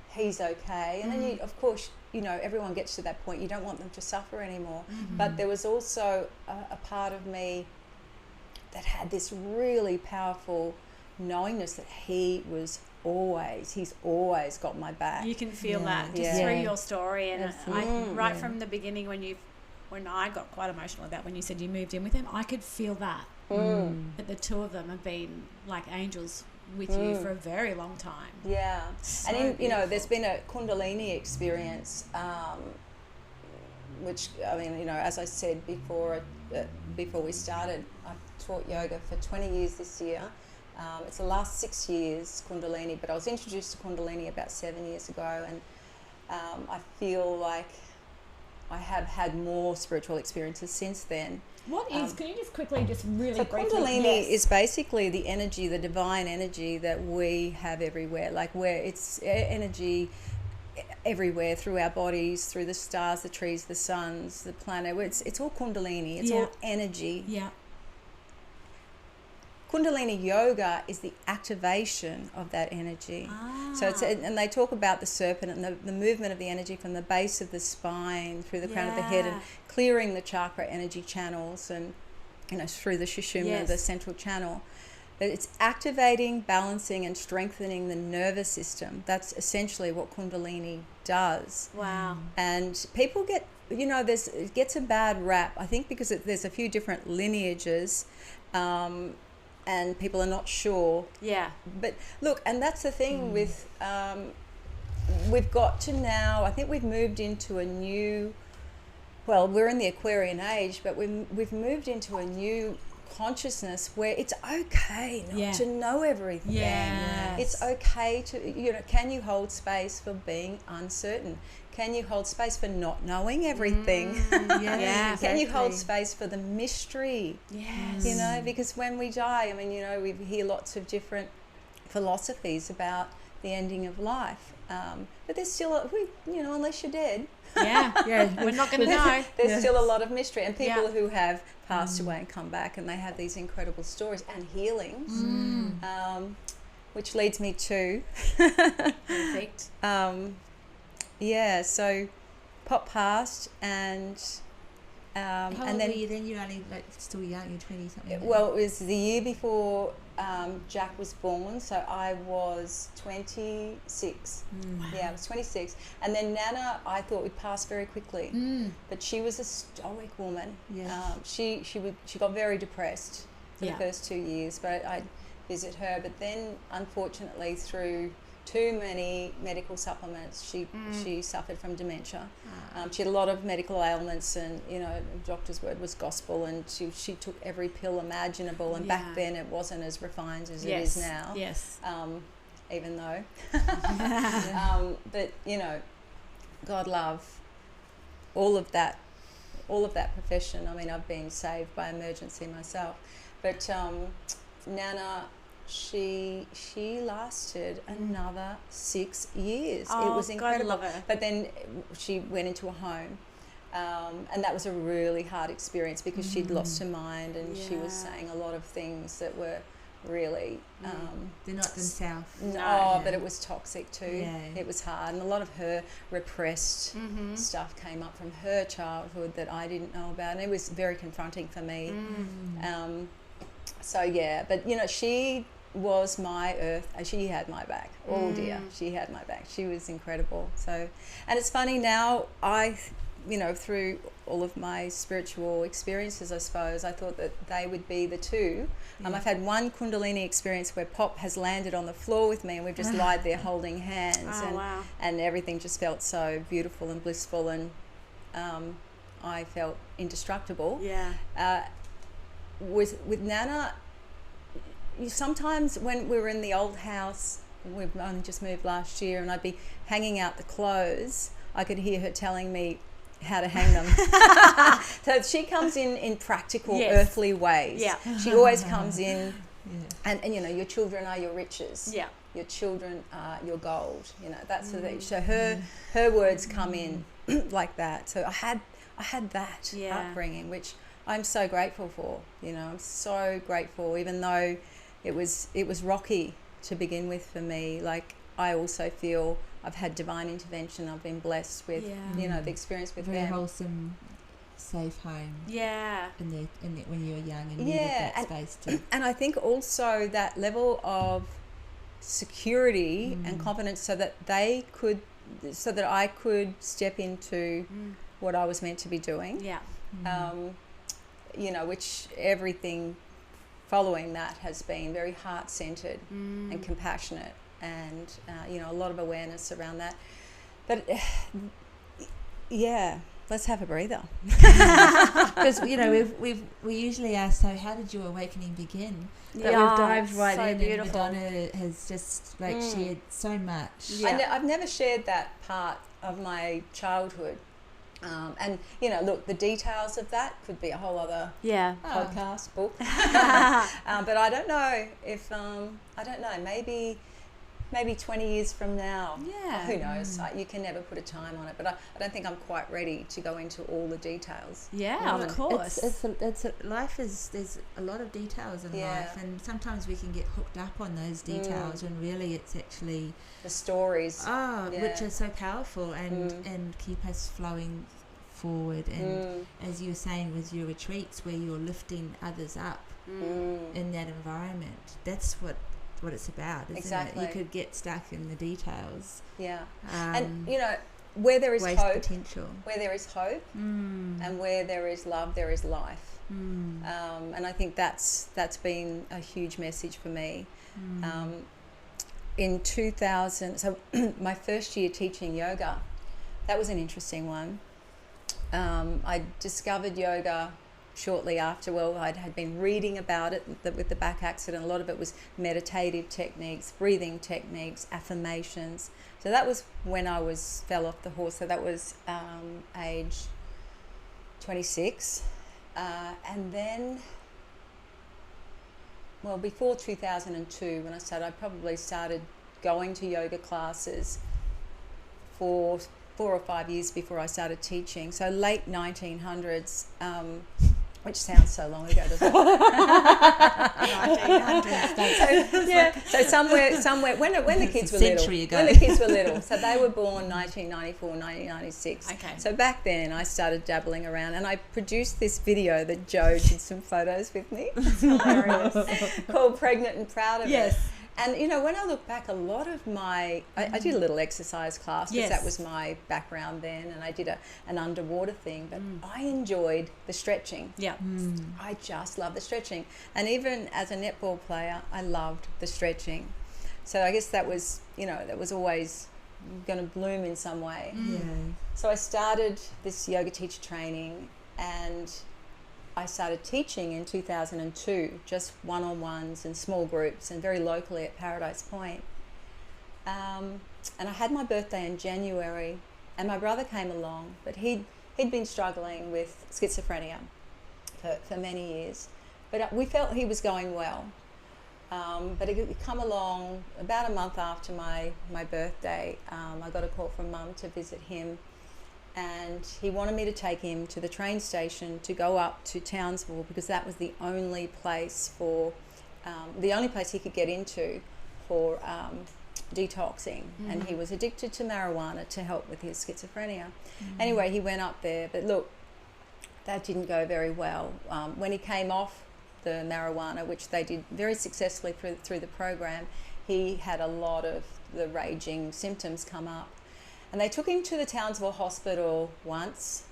he's okay. And then you, of course, everyone gets to that point. You don't want them to suffer anymore. But there was also a part of me that had this really powerful knowingness that he's always got my back. You can feel that just through your story, and from the beginning when I got quite emotional about when you said you moved in with him, I could feel that the two of them have been like angels with you for a very long time. So and there's been a Kundalini experience, which as I said before we started, I've taught yoga for 20 years this year. It's the last 6 years Kundalini, but I was introduced to Kundalini about 7 years ago, and I feel like I have had more spiritual experiences since then. What is, can you just quickly, really so briefly? Kundalini is basically the energy, the divine energy that we have everywhere, like where it's energy everywhere through our bodies, through the stars, the trees, the suns, the planet. It's all Kundalini, it's all energy. Kundalini yoga is the activation of that energy. So and they talk about the serpent and the movement of the energy from the base of the spine through the crown of the head, and clearing the chakra energy channels, and through the Sushumna, the central channel. But it's activating, balancing and strengthening the nervous system. That's essentially what Kundalini does. Wow. And people get, it gets a bad rap, I think, because there's a few different lineages, and people are not sure. But look, and that's the thing with, we've got to now, I think we've moved into a new, we're in the Aquarian age, but we've moved into a new consciousness where it's okay not to know everything. It's okay to, can you hold space for being uncertain? Can you hold space for not knowing everything? Can you hold space for the mystery? Because when we die, we hear lots of different philosophies about the ending of life. But there's still, unless you're dead. We're not going to know. There's still a lot of mystery, and people who have passed away and come back, and they have these incredible stories and healings, which leads me to perfect. So Pop passed, and How and old then were you then? You're only still young. You're 20 something. well, it was the year before Jack was born, so I was 26. I was 26, and then Nana I thought would pass very quickly, but she was a stoic woman. She got very depressed for the first 2 years, but I'd visit her. But then, unfortunately, through too many medical supplements, she suffered from dementia. She had a lot of medical ailments, and doctor's word was gospel, and she took every pill imaginable, and back then it wasn't as refined as it is now. Even though but God love all of that profession. I've been saved by emergency myself, but Nana, she lasted another 6 years. It was incredible. God love her. But then she went into a home, and that was a really hard experience because she'd lost her mind, and she was saying a lot of things that were really they're not themselves. But it was toxic too. It was hard, and a lot of her repressed stuff came up from her childhood that I didn't know about, and it was very confronting for me. But she was my earth. She had my back. Oh dear, she had my back. She was incredible. So, and it's funny now, through all of my spiritual experiences, I suppose, I thought that they would be the two. I've had one Kundalini experience where Pop has landed on the floor with me, and we've just lied there holding hands, and everything just felt so beautiful and blissful, and I felt indestructible. With Nana, sometimes when we were in the old house, we've only just moved last year, and I'd be hanging out the clothes, I could hear her telling me how to hang them. So she comes in practical, earthly ways. She always comes in, and your children are your riches. your children are your gold. You know, that's sort of, so her words come in like that. So I had that upbringing, which I'm so grateful for. You know, I'm so grateful, even though it was rocky to begin with for me. Like, I also feel I've had divine intervention. I've been blessed with, you know, the experience with very them. wholesome, safe home. Yeah. In the when you were young and needed that space too. And I think also that level of security and confidence, so that I could step into what I was meant to be doing. Yeah. You know, which everything following that has been very heart-centered and compassionate, and you know, a lot of awareness around that. But let's have a breather. Because you know, we usually ask, so how did your awakening begin? But we've dived right so in, beautiful. and Madonna has just like shared so much. I've never shared that part of my childhood. And you know, look, the details of that could be a whole other podcast, book. But I don't know if I don't know, maybe 20 years from now. Yeah. Who knows? You can never put a time on it, but I don't think I'm quite ready to go into all the details. Yeah, of course. Life is, there's a lot of details in life, and sometimes we can get hooked up on those details, and really it's actually the stories, which are so powerful and keep us flowing forward. And as you were saying with your retreats, where you're lifting others up in that environment, that's what it's about, isn't exactly. it? You could get stuck in the details. Yeah. And you know, where there is hope, potential. Where there is hope, and where there is love, there is life. And I think that's been a huge message for me. In 2000, so my first year teaching yoga, that was an interesting one. I discovered yoga shortly after. Well, I had been reading about it with the back accident. A lot of it was meditative techniques, breathing techniques, affirmations. So that was when I fell off the horse. So that was age 26. And then, well, before 2002, when I probably started going to yoga classes for 4 or 5 years before I started teaching. So late 1900s, which sounds so long ago, doesn't it? 1900s. So somewhere when the kids were little. When the kids were little. So they were born 1994, 1996. Okay. So back then I started dabbling around, and I produced this video that Joe did some photos with me. It's hilarious. Called Pregnant and Proud of It. And, you know, when I look back, a lot of I did a little exercise class because that was my background then, and I did an underwater thing, but I enjoyed the stretching. Yeah. I just love the stretching. And even as a netball player, I loved the stretching. So I guess that was, you know, that was always going to bloom in some way. Yeah. So I started this yoga teacher training, and I started teaching in 2002, just one-on-ones and small groups, and very locally at Paradise Point. And I had my birthday in January, and my brother came along, but he'd been struggling with schizophrenia for many years. But we felt he was going well. But he'd come along about a month after my birthday. I got a call from Mum to visit him, and he wanted me to take him to the train station to go up to Townsville, because that was the only place he could get into for detoxing, and he was addicted to marijuana to help with his schizophrenia. Anyway, he went up there, but look, that didn't go very well. When he came off the marijuana, which they did very successfully through the program, he had a lot of the raging symptoms come up. And they took him to the Townsville Hospital once,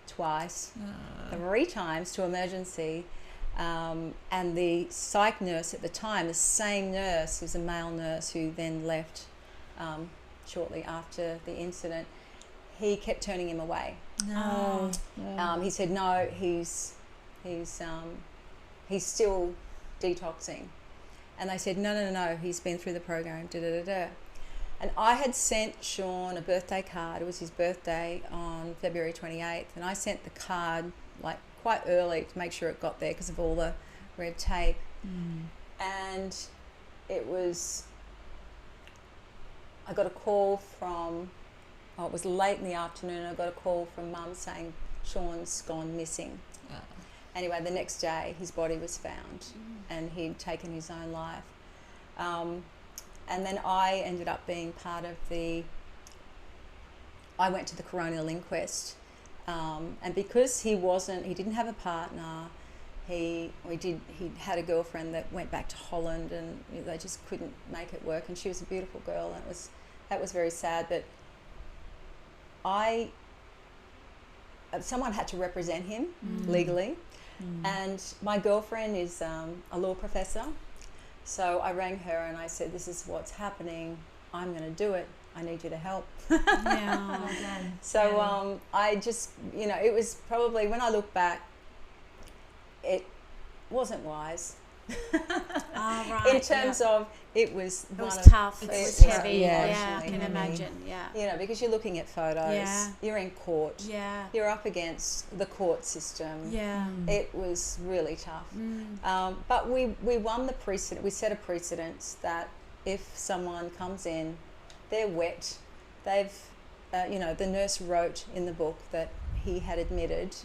twice, 3 times to emergency. And the psych nurse at the time, the same nurse, was a male nurse who then left shortly after the incident. He kept turning him away. He said, no, he's still detoxing. And they said, no, he's been through the program, da-da-da-da. And I had sent Sean a birthday card. It was his birthday on February 28th. And I sent the card like quite early to make sure it got there because of all the red tape. And it was I got a call from, it was late in the afternoon, I got a call from Mum saying Sean's gone missing. Anyway, the next day his body was found and he'd taken his own life. And then I ended up being part of I went to the coronial inquest, and because he didn't have a partner, he had a girlfriend that went back to Holland, and they just couldn't make it work, and she was a beautiful girl, and that was very sad. But someone had to represent him legally, and my girlfriend is a law professor, so I rang her and I said, this is what's happening, I'm going to do it, I need you to help. Yeah, well done. So I just, it was probably, when I look back, it wasn't wise. Right. In terms of, it was tough, it was heavy. Yeah, I can imagine. Yeah. Because you're looking at photos, you're in court, you're up against the court system. Yeah. It was really tough. But we won the precedent. We set a precedent that if someone comes in, they're wet, they've, the nurse wrote in the book that he had admitted,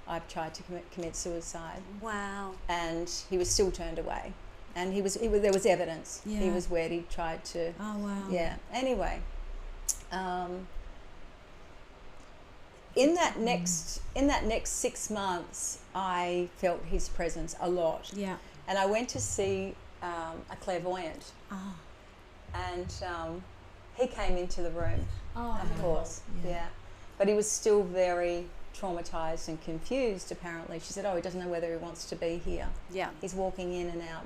I've tried to commit suicide. Wow. And he was still turned away. And there was evidence. Yeah. He was wet, he tried to. Oh, wow. Yeah. Anyway, in that next 6 months, I felt his presence a lot. Yeah. And I went to see a clairvoyant. Oh. And he came into the room, of course. Yeah. But he was still very traumatized and confused, apparently. She said, he doesn't know whether he wants to be here. Yeah. He's walking in and out.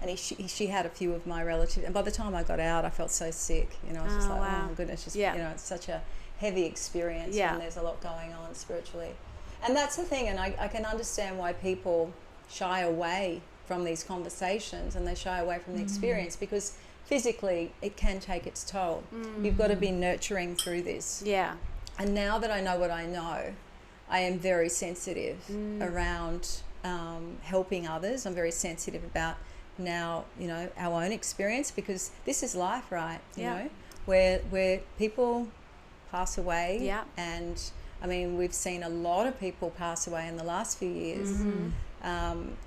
And she had a few of my relatives. And by the time I got out, I felt so sick. I was just like, wow. Oh my goodness, it's such a heavy experience when there's a lot going on spiritually. And that's the thing, and I can understand why people shy away from these conversations and they shy away from the experience, because physically it can take its toll. You've got to be nurturing through this. Yeah. And now that I know what I know, I am very sensitive around helping others. I'm very sensitive about now, our own experience, because this is life, right? You know, where people pass away. Yeah. And I mean, we've seen a lot of people pass away in the last few years.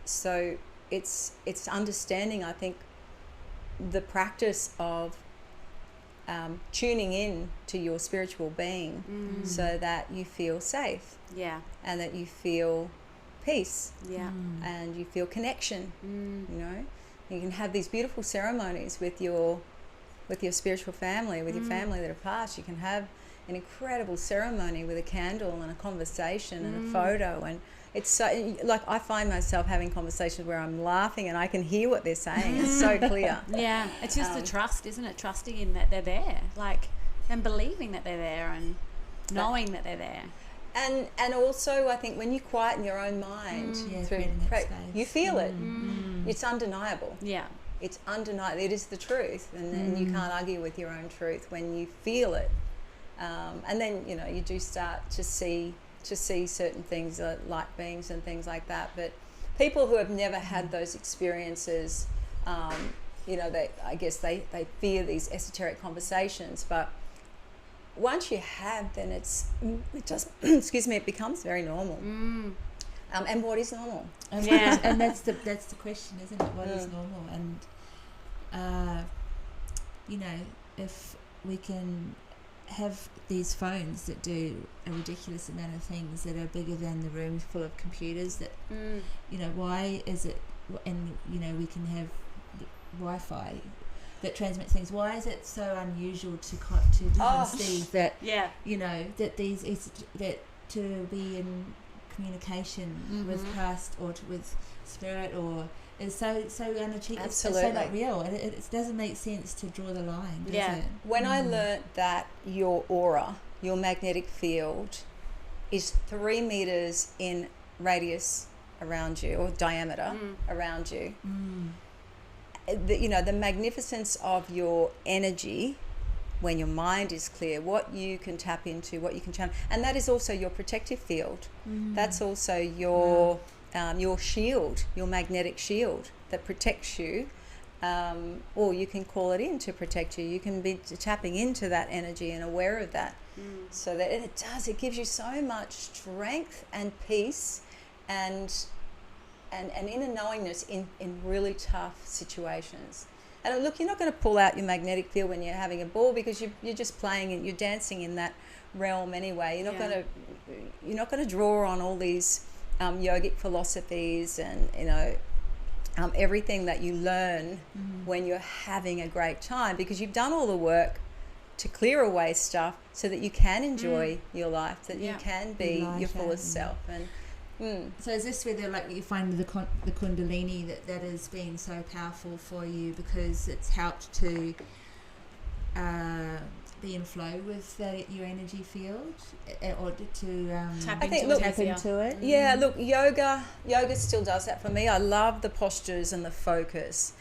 So it's understanding, I think, the practice of tuning in to your spiritual being so that you feel safe, and that you feel peace, and you feel connection. You can have these beautiful ceremonies with your spiritual family, with your family that have passed. You can have an incredible ceremony with a candle and a conversation and a photo, and it's so, like, I find myself having conversations where I'm laughing and I can hear what they're saying. It's so clear. Yeah, it's just the trust, isn't it? Trusting in that they're there, and believing that they're there, and knowing that they're there. And also, I think when you quieten your own mind, you feel it. It's undeniable. Yeah, it's undeniable. It is the truth, and you can't argue with your own truth when you feel it. And then you do start to see certain things, light beings and things like that. But people who have never had those experiences, I guess they fear these esoteric conversations. But once you have, then it just it becomes very normal. And what is normal? And that's the question, isn't it? What is normal? And if we can have these phones that do a ridiculous amount of things that are bigger than the room full of computers, that why is it, and we can have Wi-Fi that transmits things, why is it so unusual to see that that to be in communication with past or with spirit or is so unachievable. It's so not real. It doesn't make sense to draw the line, does it? When I learnt that your aura, your magnetic field, is 3 meters in radius around you, or diameter around you, the magnificence of your energy, when your mind is clear, what you can tap into, what you can channel, and that is also your protective field. That's also your shield, your magnetic shield that protects you or you can call it in to protect you. You can be tapping into that energy and aware of that. So that it gives you so much strength and peace and inner knowingness in really tough situations. And look, you're not going to pull out your magnetic field when you're having a ball, because you're just playing and you're dancing in that realm anyway. You're not going to draw on all these yogic philosophies and everything that you learn when you're having a great time, because you've done all the work to clear away stuff so that you can enjoy your life, that you can be your fullest self. And so is this where you find the Kundalini that has been so powerful for you, because it's helped to be in flow with your energy field, or to tap into it? Yeah, look, yoga still does that for me. I love the postures and the focus.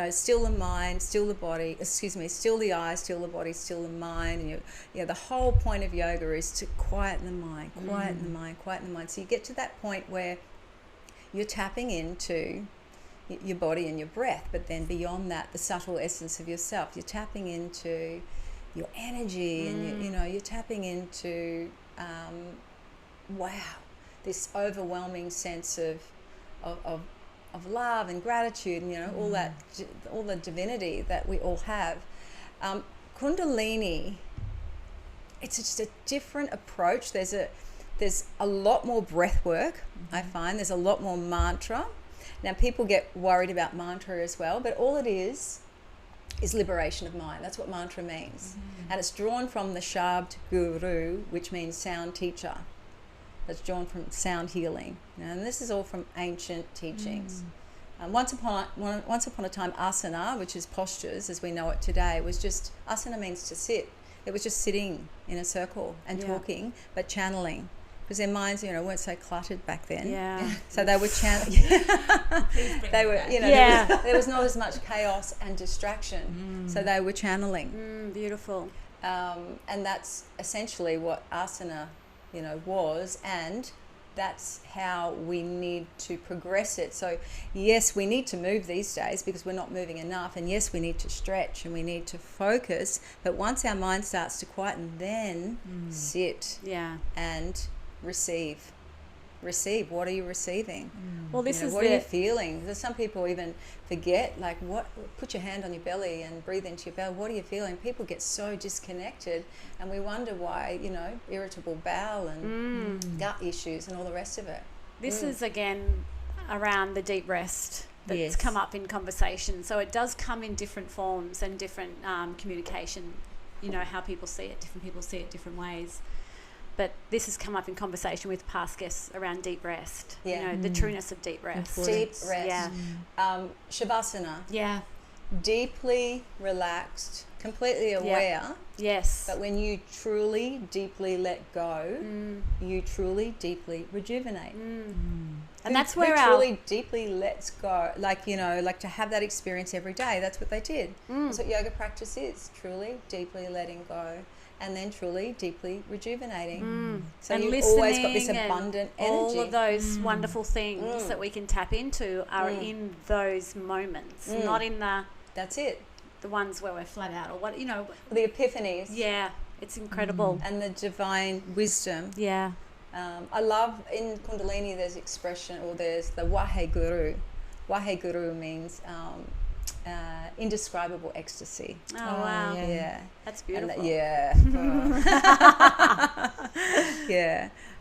Still the mind, still the body, still the eyes, still the body, still the mind. And the whole point of yoga is to quieten the mind, quieten the mind, quieten the mind. So you get to that point where you're tapping into your body and your breath, but then beyond that, the subtle essence of yourself. You're tapping into your energy, and you're tapping into this overwhelming sense of love and gratitude, and all the divinity that we all have. Kundalini, it's just a different approach. There's a lot more breath work. I find there's a lot more mantra. Now people get worried about mantra as well, but all it is liberation of mind. That's what mantra means. And it's drawn from the Shabd Guru, which means sound teacher. It's drawn from sound healing. And this is all from ancient teachings. Once upon a time, asana, which is postures as we know it today, was just, asana means to sit. It was just sitting in a circle and talking, but channeling. Because their minds, weren't so cluttered back then. Yeah. So they were channeling. They were, there was not as much chaos and distraction. So they were channeling. Beautiful. And that's essentially what asana, was, and that's how we need to progress it. So yes, we need to move these days because we're not moving enough, and yes, we need to stretch and we need to focus. But once our mind starts to quieten, then sit and receive. What are you receiving? Well, this is what are you feeling? There's some people even forget, put your hand on your belly and breathe into your belly. What are you feeling? People get so disconnected, and we wonder why, irritable bowel and gut issues and all the rest of it. This is again around the deep rest that's come up in conversation. So it does come in different forms and different communication. How people see it. Different people see it different ways. But this has come up in conversation with past guests around deep rest. Yeah. The trueness of deep rest. Deep rest. Yeah. Shavasana. Yeah. Deeply relaxed, completely aware. Yes. But when you truly, deeply let go, you truly, deeply rejuvenate. And that's where our truly, deeply lets go. Like to have that experience every day. That's what they did. That's what yoga practice is. Truly, deeply letting go. And then truly, deeply rejuvenating. So and you've always got this abundant energy. All of those wonderful things that we can tap into are in those moments, not in That's it. The ones where we're flat out or what, The epiphanies. Yeah, it's incredible. And the divine wisdom. Yeah. I love, in Kundalini there's expression, or there's the Waheguru. Waheguru means indescribable ecstasy. Oh wow! Yeah, that's beautiful.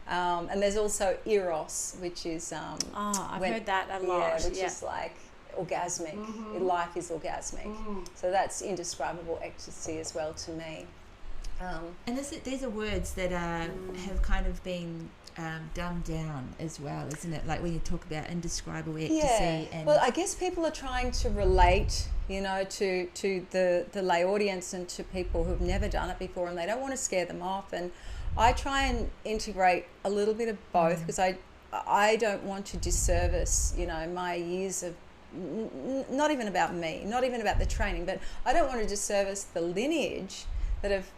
And there's also eros, which is I've heard that a lot. Which is like orgasmic. Life is orgasmic. So that's indescribable ecstasy as well to me. And these are words that have kind of been dumbed down as well, isn't it? Like when you talk about indescribable ecstasy. And well, I guess people are trying to relate, to the lay audience and to people who've never done it before, and they don't want to scare them off. And I try and integrate a little bit of both, because I don't want to disservice, my years of, not even about me, not even about the training, but I don't want to disservice the lineage that have,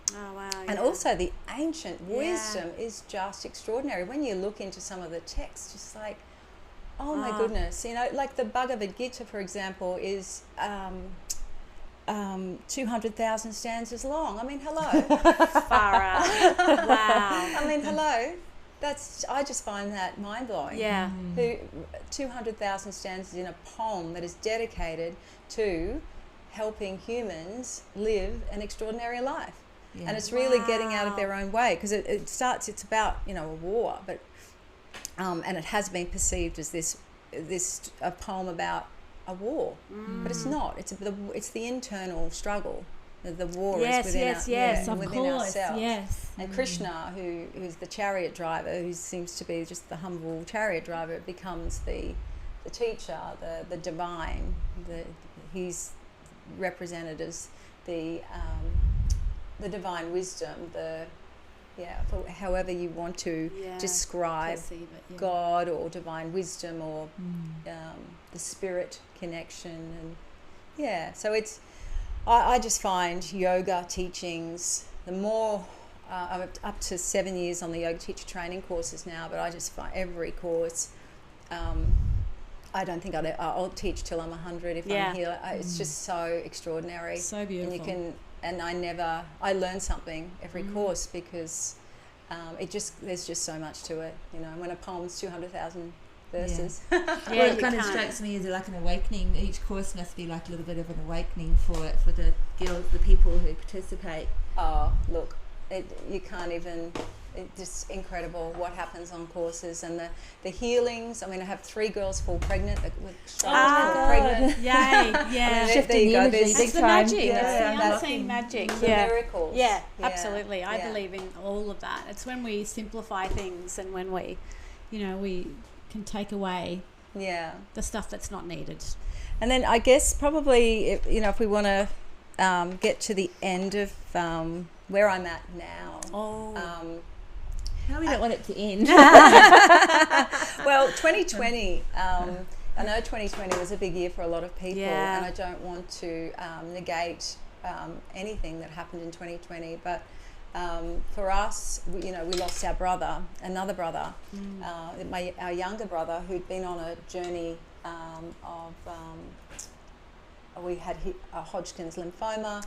and also the ancient wisdom is just extraordinary. When you look into some of the texts, just like, Oh my goodness! You know, like the Bhagavad Gita, for example, is 200,000 stanzas long. I mean, hello. Far out. Wow. I mean, hello. I just find that mind blowing. Yeah. 200,000 stanzas in a poem that is dedicated to helping humans live an extraordinary life. Yeah. And it's really getting out of their own way, because it's about, you know, a war, but and it has been perceived as a poem about a war, but it's not. It's the internal struggle. The war is within within ourselves. Yes. And Krishna, who's the chariot driver, who seems to be just the humble chariot driver, becomes the teacher, the divine. He's represented as the divine wisdom, for however you want to describe God or divine wisdom or the spirit connection. And so it's, I just find yoga teachings, the more, I'm up to 7 years on the yoga teacher training courses now, but I just find every course, I don't think I'll teach till I'm 100 if I'm here. It's just so extraordinary. So beautiful. And I learn something every course, because there's just so much to it, you know. When a poem's 200,000 verses. Well, it kind of strikes me as like an awakening. Each course must be like a little bit of an awakening for the girls, the people who participate. Oh, look, you can't even. It's just incredible what happens on courses, and the healings. I mean, I have 3 girls fall pregnant. Pregnant. Yay! Yeah. There you go. That's the magic. Yeah. It's the unseen magic. The miracles. Yeah, absolutely. I believe in all of that. It's when we simplify things, and when we can take away the stuff that's not needed. And then I guess probably if we want to get to the end of where I'm at now. How we don't want it to end. Well, 2020, I know 2020 was a big year for a lot of people, and I don't want to negate anything that happened in 2020, but for us, we lost our brother, another brother, our younger brother, who'd been on a journey we had a Hodgkin's lymphoma,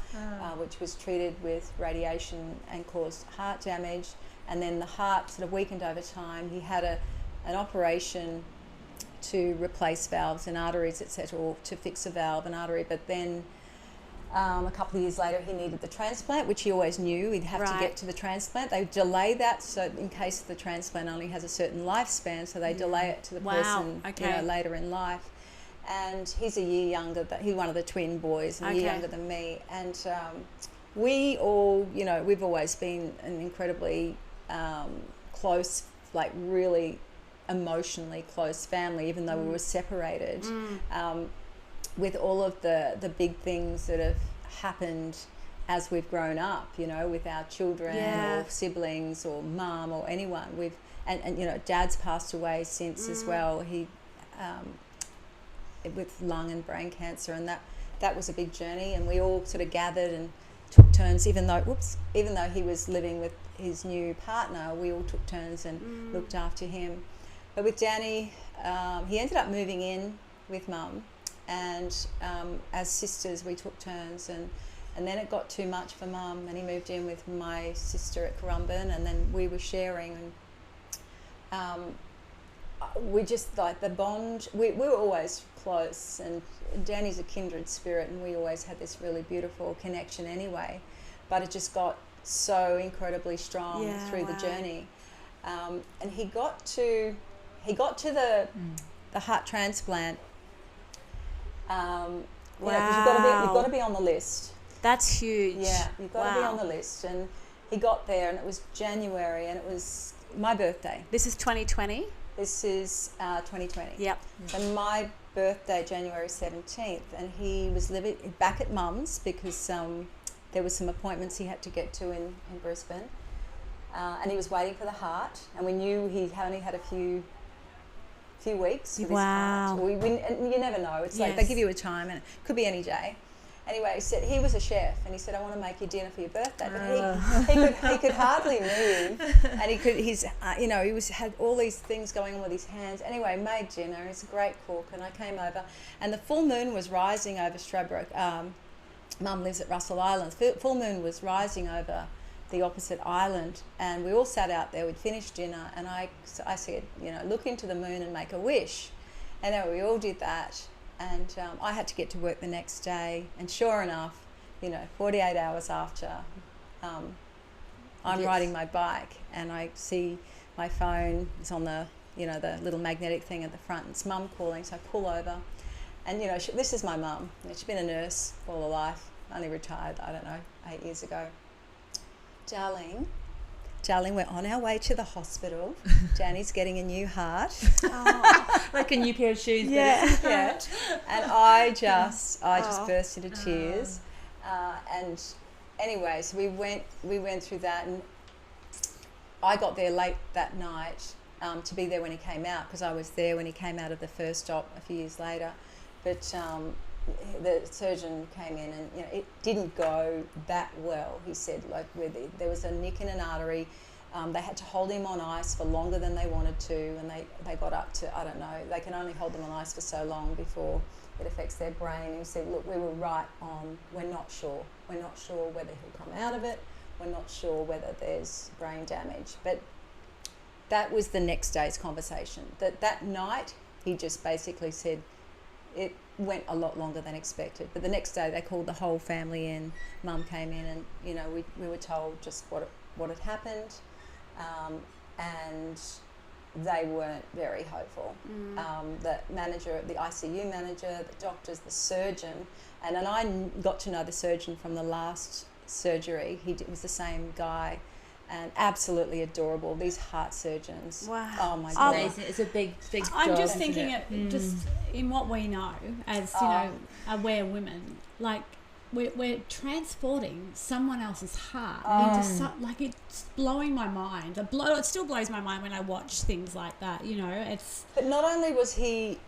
which was treated with radiation and caused heart damage. And then the heart sort of weakened over time. He had an operation to replace valves and arteries, etc., or to fix a valve and artery. But then a couple of years later, he needed the transplant, which he always knew he'd have to get to the transplant. They delay that, so in case the transplant only has a certain lifespan, so they delay it to the person later in life. And he's a year younger. He's one of the twin boys, a year younger than me. And we all, we've always been an incredibly close, like really emotionally close family, even though we were separated, with all of the big things that have happened as we've grown up, with our children or siblings or mum or anyone. And Dad's passed away since as well. He with lung and brain cancer, and that was a big journey, and we all sort of gathered and took turns, even though he was living with his new partner, we all took turns and looked after him. But with Danny, he ended up moving in with Mum, and as sisters we took turns, and then it got too much for Mum, and he moved in with my sister at Currumbin, and then we were sharing, and we just, like, the bond, we were always close, and Danny's a kindred spirit, and we always had this really beautiful connection anyway, but it just got so incredibly strong through the journey, and he got to the heart transplant. Because you've got to be on the list. That's huge. Yeah, you've got to be on the list, and he got there, and it was January, and it was my birthday. This is 2020. This is 2020. Yep. And my birthday, January 17th, and he was living back at Mum's because there was some appointments he had to get to in Brisbane, and he was waiting for the heart, and we knew he only had a few weeks for this heart. And you never know. It's like they give you a time, and it could be any day. Anyway, he said he was a chef, and he said, "I want to make you dinner for your birthday." But he could hardly move, and he had all these things going on with his hands. Anyway, made dinner. He's a great cook, and I came over, and the full moon was rising over Stradbroke. Mum lives at Russell Island. Full moon was rising over the opposite island, and we all sat out there. We'd finished dinner, and I said, look into the moon and make a wish. And then we all did that, and I had to get to work the next day, and sure enough, 48 hours after, I'm riding my bike, and I see my phone is on the the little magnetic thing at the front. It's Mum calling, so I pull over, and this is my mum. She's been a nurse all her life, only retired, I don't know, 8 years ago. Darling, we're on our way to the hospital. Danny's getting a new heart. Like a new pair of shoes. Yeah. And I just burst into tears. And anyway, so we went through that, and I got there late that night to be there when he came out, because I was there when he came out of the first op a few years later. But the surgeon came in, and it didn't go that well. He said, there was a nick in an artery. They had to hold him on ice for longer than they wanted to, and they got up to, I don't know, they can only hold them on ice for so long before it affects their brain. And he said, look, we were right on, we're not sure whether he'll come out of it, we're not sure whether there's brain damage. But that was the next day's conversation. That night, he just basically said, it went a lot longer than expected. But the next day they called the whole family in. Mum came in, and we were told just what had happened, and they weren't very hopeful. The manager, the ICU manager, the doctors, the surgeon, and I got to know the surgeon from the last surgery. He was the same guy, and absolutely adorable. These heart surgeons. Wow. Oh my God. Amazing. It's a big I'm job, just isn't thinking it? just in what we know as aware women, like we're transporting someone else's heart into it's blowing my mind. It still blows my mind when I watch things like that. It's. But not only was he,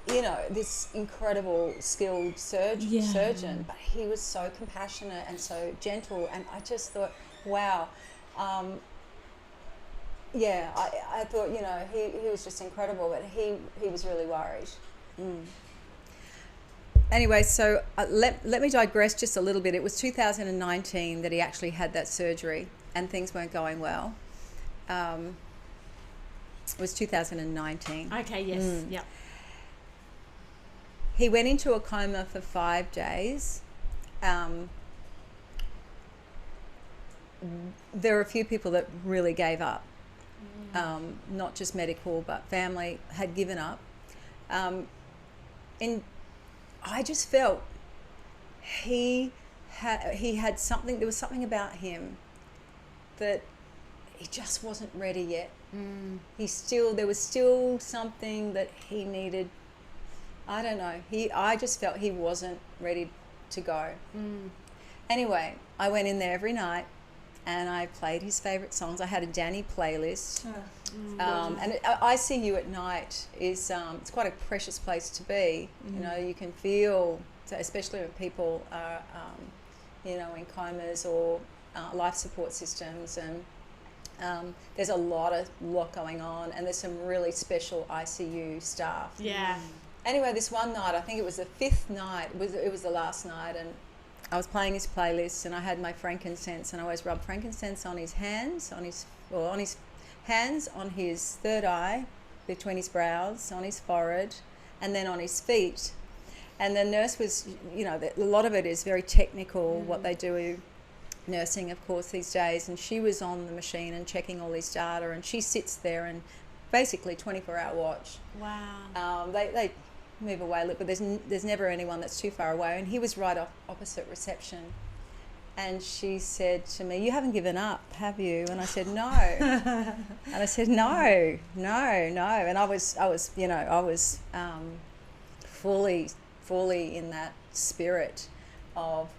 this incredible skilled surgeon, but he was so compassionate and so gentle, and I just thought, wow. I thought, he was just incredible, but he was really worried. Anyway, so let me digress just a little bit. It was 2019 that he actually had that surgery, and things weren't going well. It was 2019. Okay, yes, yep. He went into a coma for 5 days. There are a few people that really gave up, not just medical, but family had given up. And I just felt he had something, there was something about him that he just wasn't ready yet. There was still something that he needed. I don't know. I just felt he wasn't ready to go. Anyway, I went in there every night, and I played his favourite songs. I had a Danny playlist. And ICU at night is it's quite a precious place to be. You can feel, especially when people are in comas or life support systems, and there's a lot going on, and there's some really special ICU staff. Yeah. Anyway, this one night, I think it was the 5th night, it was the last night, and I was playing his playlist, and I had my frankincense, and I always rub frankincense on his hands, on his hands, on his third eye, between his brows, on his forehead, and then on his feet. And the nurse was, a lot of it is very technical, what they do, nursing, of course, these days, and she was on the machine and checking all his data, and she sits there and basically 24-hour watch. Wow. They move away a little, but there's never anyone that's too far away, and he was right opposite reception. And she said to me, "You haven't given up, have you?" And I said, "No." And I said, no. And I was fully in that spirit of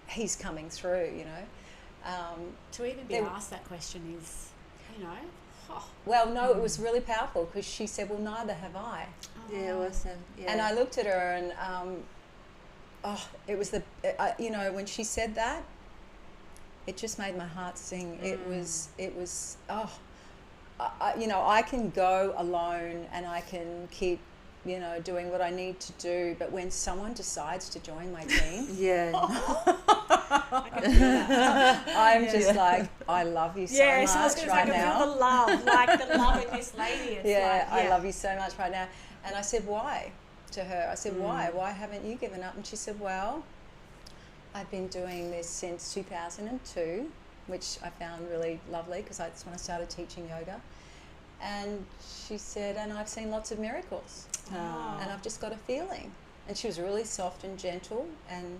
he's coming through, To even be asked that question is, Well, no, it was really powerful, because she said, "Well, neither have I." Yeah, awesome. Yeah. And I looked at her, and it was when she said that, it just made my heart sing. It was I can go alone and I can keep, doing what I need to do, but when someone decides to join my team, I'm just like, I love you so much right now. The love, like the love in this lady. It's I love you so much right now. And I said, why? To her, I said, why? Why haven't you given up? And she said, well, I've been doing this since 2002, which I found really lovely because that's when I started teaching yoga. And she said, and I've seen lots of miracles. And I've just got a feeling. And she was really soft and gentle, and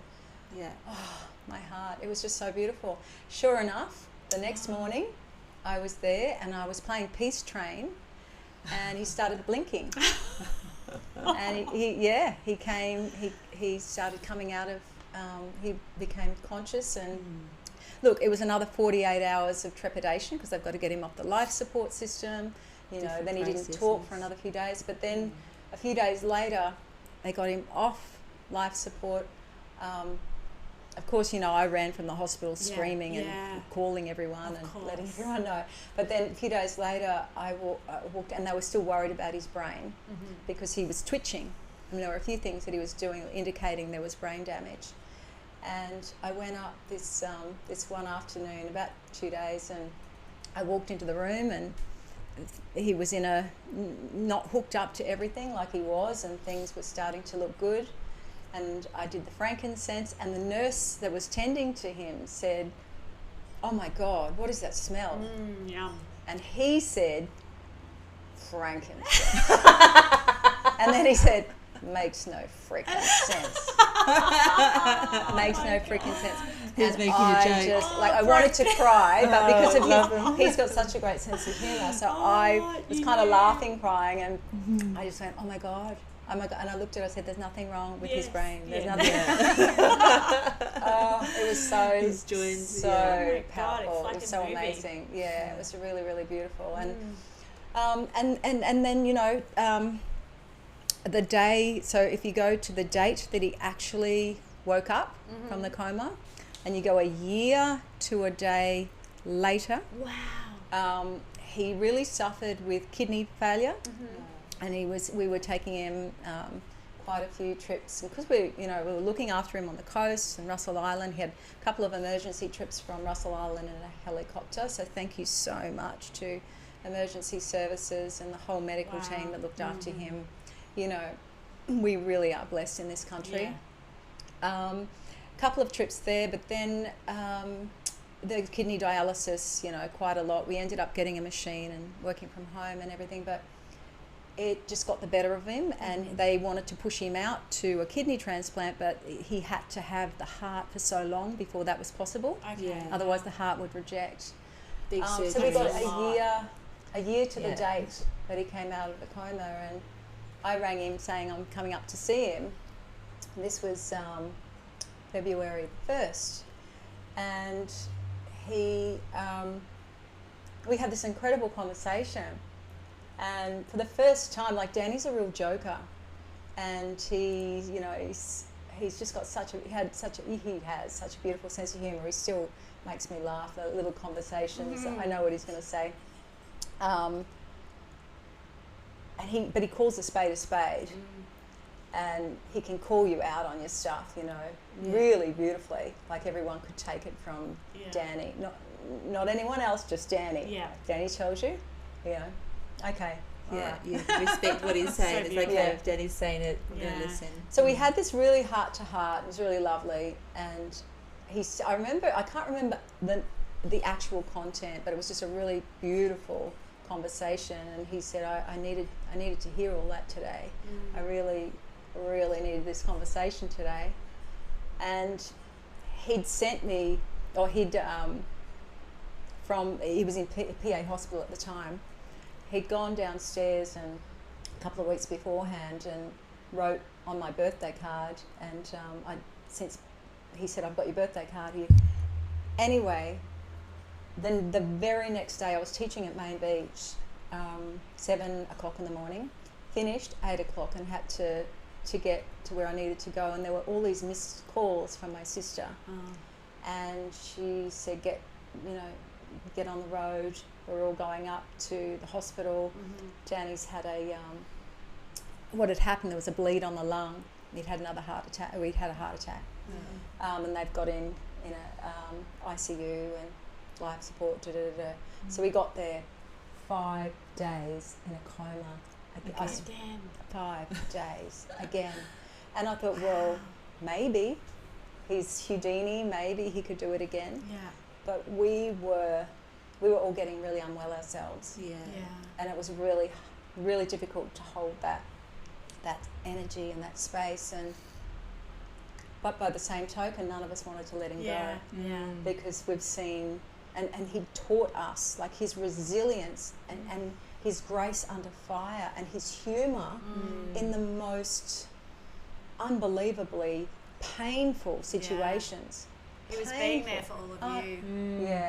my heart, it was just so beautiful. Sure enough, the next morning I was there and I was playing Peace Train, and he started blinking. And he started coming out of, he became conscious. And look, it was another 48 hours of trepidation because they've got to get him off the life support system. Then he didn't talk for another few days, but then a few days later they got him off life support. Of course, I ran from the hospital screaming and calling everyone and letting everyone know. But then a few days later I walked, and they were still worried about his brain because he was twitching. And there were a few things that he was doing indicating there was brain damage. And I went up this one afternoon, about 2 days, and I walked into the room, and he was not hooked up to everything like he was, and things were starting to look good. And I did the frankincense, and the nurse that was tending to him said, "Oh my God, what is that smell?" Yum. And he said, "Frankincense." And then he said, "Makes no freaking sense." Makes no freaking sense. He's making a joke. I wanted to cry, but because of he's got such a great sense of humour, so I was kind of laughing, crying, and I just went, "Oh my God." Oh my God. And I looked at it, I said, "There's nothing wrong with his brain. There's nothing." It was so powerful. Like it was so movie. amazing. Yeah, it was really, really beautiful. And then the day. So if you go to the date that he actually woke up from the coma, and you go a year to a day later. Wow. He really suffered with kidney failure. And we were taking him quite a few trips, because we were looking after him on the coast and Russell Island. He had a couple of emergency trips from Russell Island in a helicopter. So thank you so much to emergency services and the whole medical team that looked after him. We really are blessed in this country. Couple of trips there, but then the kidney dialysis, quite a lot. We ended up getting a machine and working from home and everything, but it just got the better of him, and they wanted to push him out to a kidney transplant, but he had to have the heart for so long before that was possible. Otherwise the heart would reject. Big surgery. So we got a year to the date that he came out of the coma, and I rang him saying I'm coming up to see him. This was February 1st, and we had this incredible conversation. And for the first time, Danny's a real joker, and he's just got he has such a beautiful sense of humour. He still makes me laugh. The little conversations, I know what he's going to say. But he calls a spade, and he can call you out on your stuff, really beautifully. Like everyone could take it from Danny, not anyone else, just Danny. Yeah. Danny tells you, okay. Yeah, you respect what he's saying. It's okay if Danny's saying it, we're going to listen. So we had this really heart-to-heart. It was really lovely. And I can't remember the actual content, but it was just a really beautiful conversation. And he said, I needed to hear all that today. I really, really needed this conversation today. And he'd sent me, he was in PA hospital at the time. He'd gone downstairs and a couple of weeks beforehand and wrote on my birthday card, and he said, "I've got your birthday card here." Anyway, then the very next day I was teaching at Main Beach, 7 o'clock in the morning, finished 8 o'clock, and had to to get to where I needed to go, and there were all these missed calls from my sister. And she said, get on the road. We're all going up to the hospital. Danny's had what had happened, there was a bleed on the lung. He'd had another heart attack. We'd had a heart attack. And they've got in a ICU and life support. So we got there 5 days in a coma. 5 days again. And I thought, well, maybe he's Houdini, maybe he could do it again. Yeah. But we were all getting really unwell ourselves. Yeah. And it was really, really difficult to hold that energy and that space. But by the same token, none of us wanted to let him go. Because we've seen, and he taught us, like, his resilience and his grace under fire and his humour in the most unbelievably painful situations. He was being there for all of you.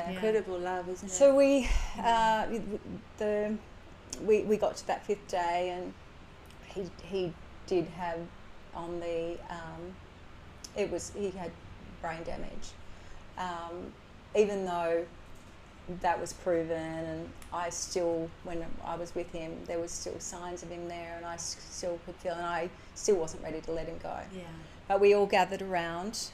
Incredible love, isn't it? So we got to that 5th day, and he did have on the he had brain damage. Even though that was proven, and I still, when I was with him, there was still signs of him there, and I still could feel, and I still wasn't ready to let him go. But we all gathered around.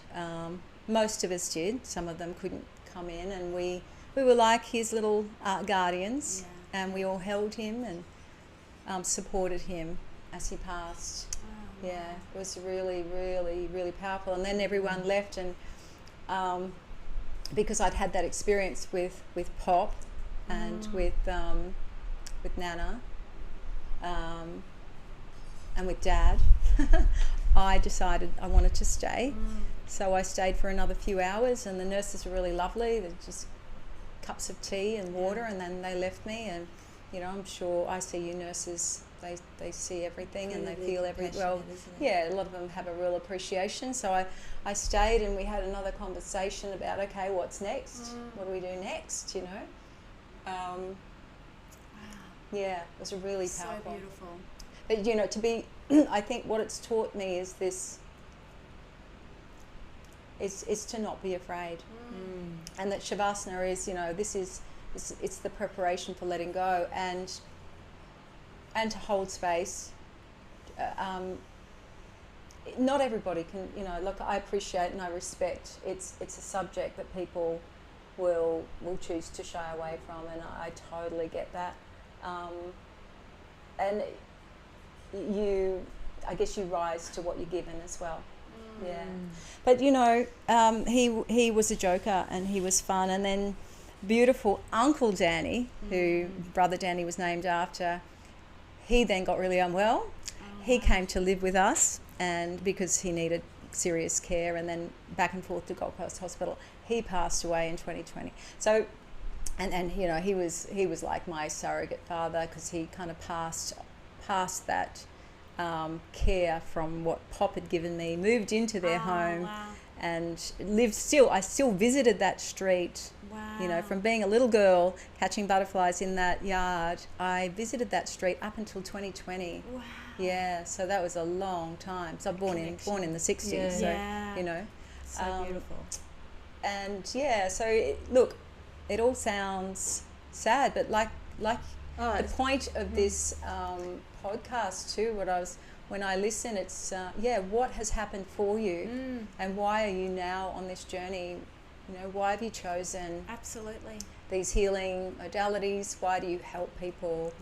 Most of us did. Some of them couldn't come in, and we were like his little guardians, and we all held him and supported him as he passed. It was really, really, really powerful. And then everyone left, and because I'd had that experience with Pop and with Nana and with Dad, I decided I wanted to stay. So I stayed for another few hours, and the nurses were really lovely. They're just cups of tea and water, and then they left me. And I'm sure ICU nurses, they see everything and they feel everything. Well, a lot of them have a real appreciation. So I stayed, and we had another conversation about, okay, what's next? What do we do next? It was really powerful. So beautiful. But to be, I think what it's taught me is this. Is to not be afraid, and that Shavasana is, it's the preparation for letting go, and to hold space. Not everybody can, look, I appreciate and I respect. It's a subject that people will choose to shy away from, and I totally get that. And I guess you rise to what you're given as well. But he was a joker, and he was fun. And then beautiful Uncle Danny, who Brother Danny was named after, he then got really unwell. He came to live with us, and because he needed serious care, and then back and forth to Gold Coast Hospital. He passed away in 2020. So, and he was like my surrogate father, because he kind of passed that care from what Pop had given me, moved into their home, and lived still. I still visited that street. From being a little girl catching butterflies in that yard, I visited that street up until 2020. So that was a long time. So I was born in the 60s. So beautiful. And so look, it all sounds sad, but like the point of this podcast too, when I listen, it's what has happened for you, and why are you now on this journey? Why have you chosen these healing modalities? Why do you help people?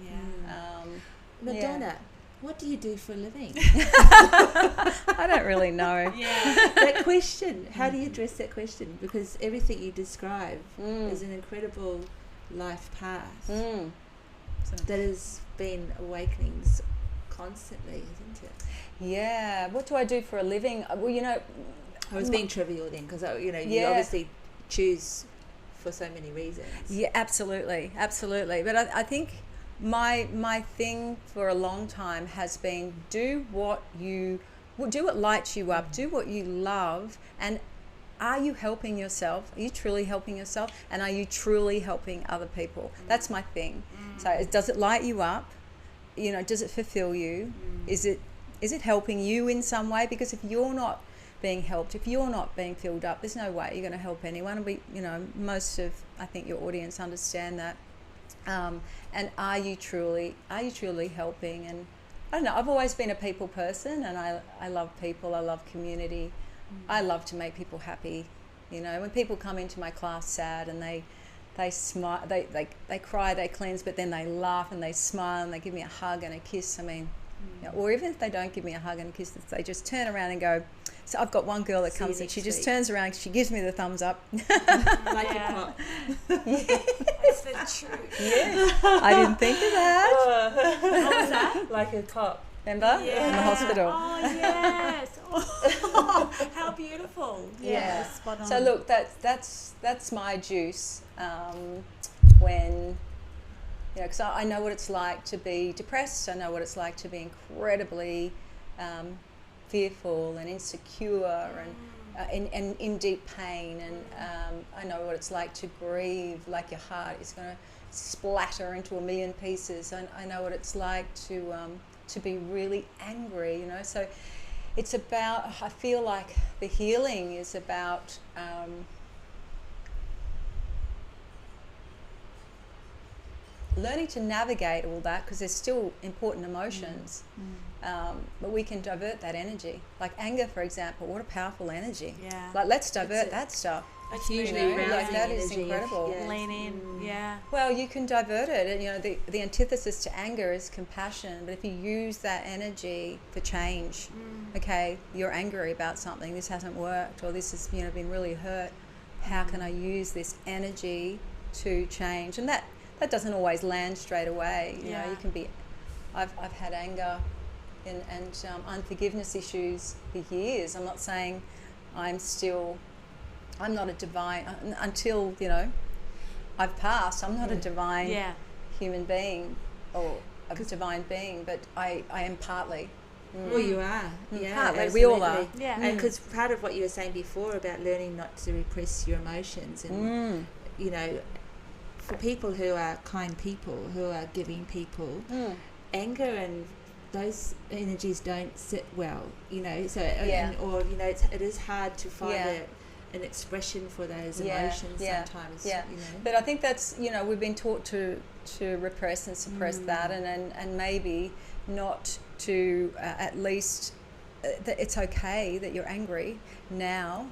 Madonna, what do you do for a living? I don't really know. That question, how do you address that question? Because everything you describe is an incredible life path that has been awakenings constantly, isn't it? Yeah. What do I do for a living? Well, I was being trivial then, because you obviously choose for so many reasons. Yeah, absolutely. But I think my thing for a long time has been do what lights you up, do what you love, and are you helping yourself? Are you truly helping yourself? And are you truly helping other people? That's my thing. So does it light you up? Does it fulfill you? Is it is it helping you in some way? Because if you're not being helped, if you're not being filled up, there's no way you're going to help anyone. Most of, I think, your audience understand that. And are you truly helping? And I don't know, I've always been a people person, and I love people, I love community. I love to make people happy. When people come into my class sad and they smile, they cry, they cleanse, but then they laugh and they smile and they give me a hug and a kiss. I mean, or even if they don't give me a hug and a kiss, they just turn around and go. So I've got one girl that comes and she just turns around, she gives me the thumbs up. Like a pop. That's the truth. Yeah, I didn't think of that. What was that? Like a pop. Remember? Yeah. In the hospital. Oh, yes. Oh, how beautiful. Yeah. Spot on. So look, that's my juice. When, because I know what it's like to be depressed. I know what it's like to be incredibly fearful and insecure and in deep pain. And I know what it's like to grieve, like your heart is going to splatter into a million pieces. I know what it's like to be really angry, So it's about, I feel like the healing is about learning to navigate all that, because there's still important emotions. But we can divert that energy. Like anger, for example, what a powerful energy. Yeah. Like, let's divert that stuff. It's usually like that is energy. incredible. Yeah. Lean in. Yeah. Well, you can divert it. And, the antithesis to anger is compassion. But if you use that energy for change, okay, you're angry about something, this hasn't worked, or this has been really hurt. How can I use this energy to change? And that doesn't always land straight away. You know, you can be. I've had anger and unforgiveness issues for years. I'm not saying I'm not a divine until I've passed. I'm not a divine human being or a divine being, but I am partly. Well, you are. Yeah, partly. absolutely. We all are. Yeah. And because part of what you were saying before about learning not to repress your emotions, and for people who are kind people, who are giving people, anger and those energies don't sit well, so it is hard to find an expression for those emotions sometimes. But I think that's we've been taught to repress and suppress that, and maybe not to at least that it's okay that you're angry now.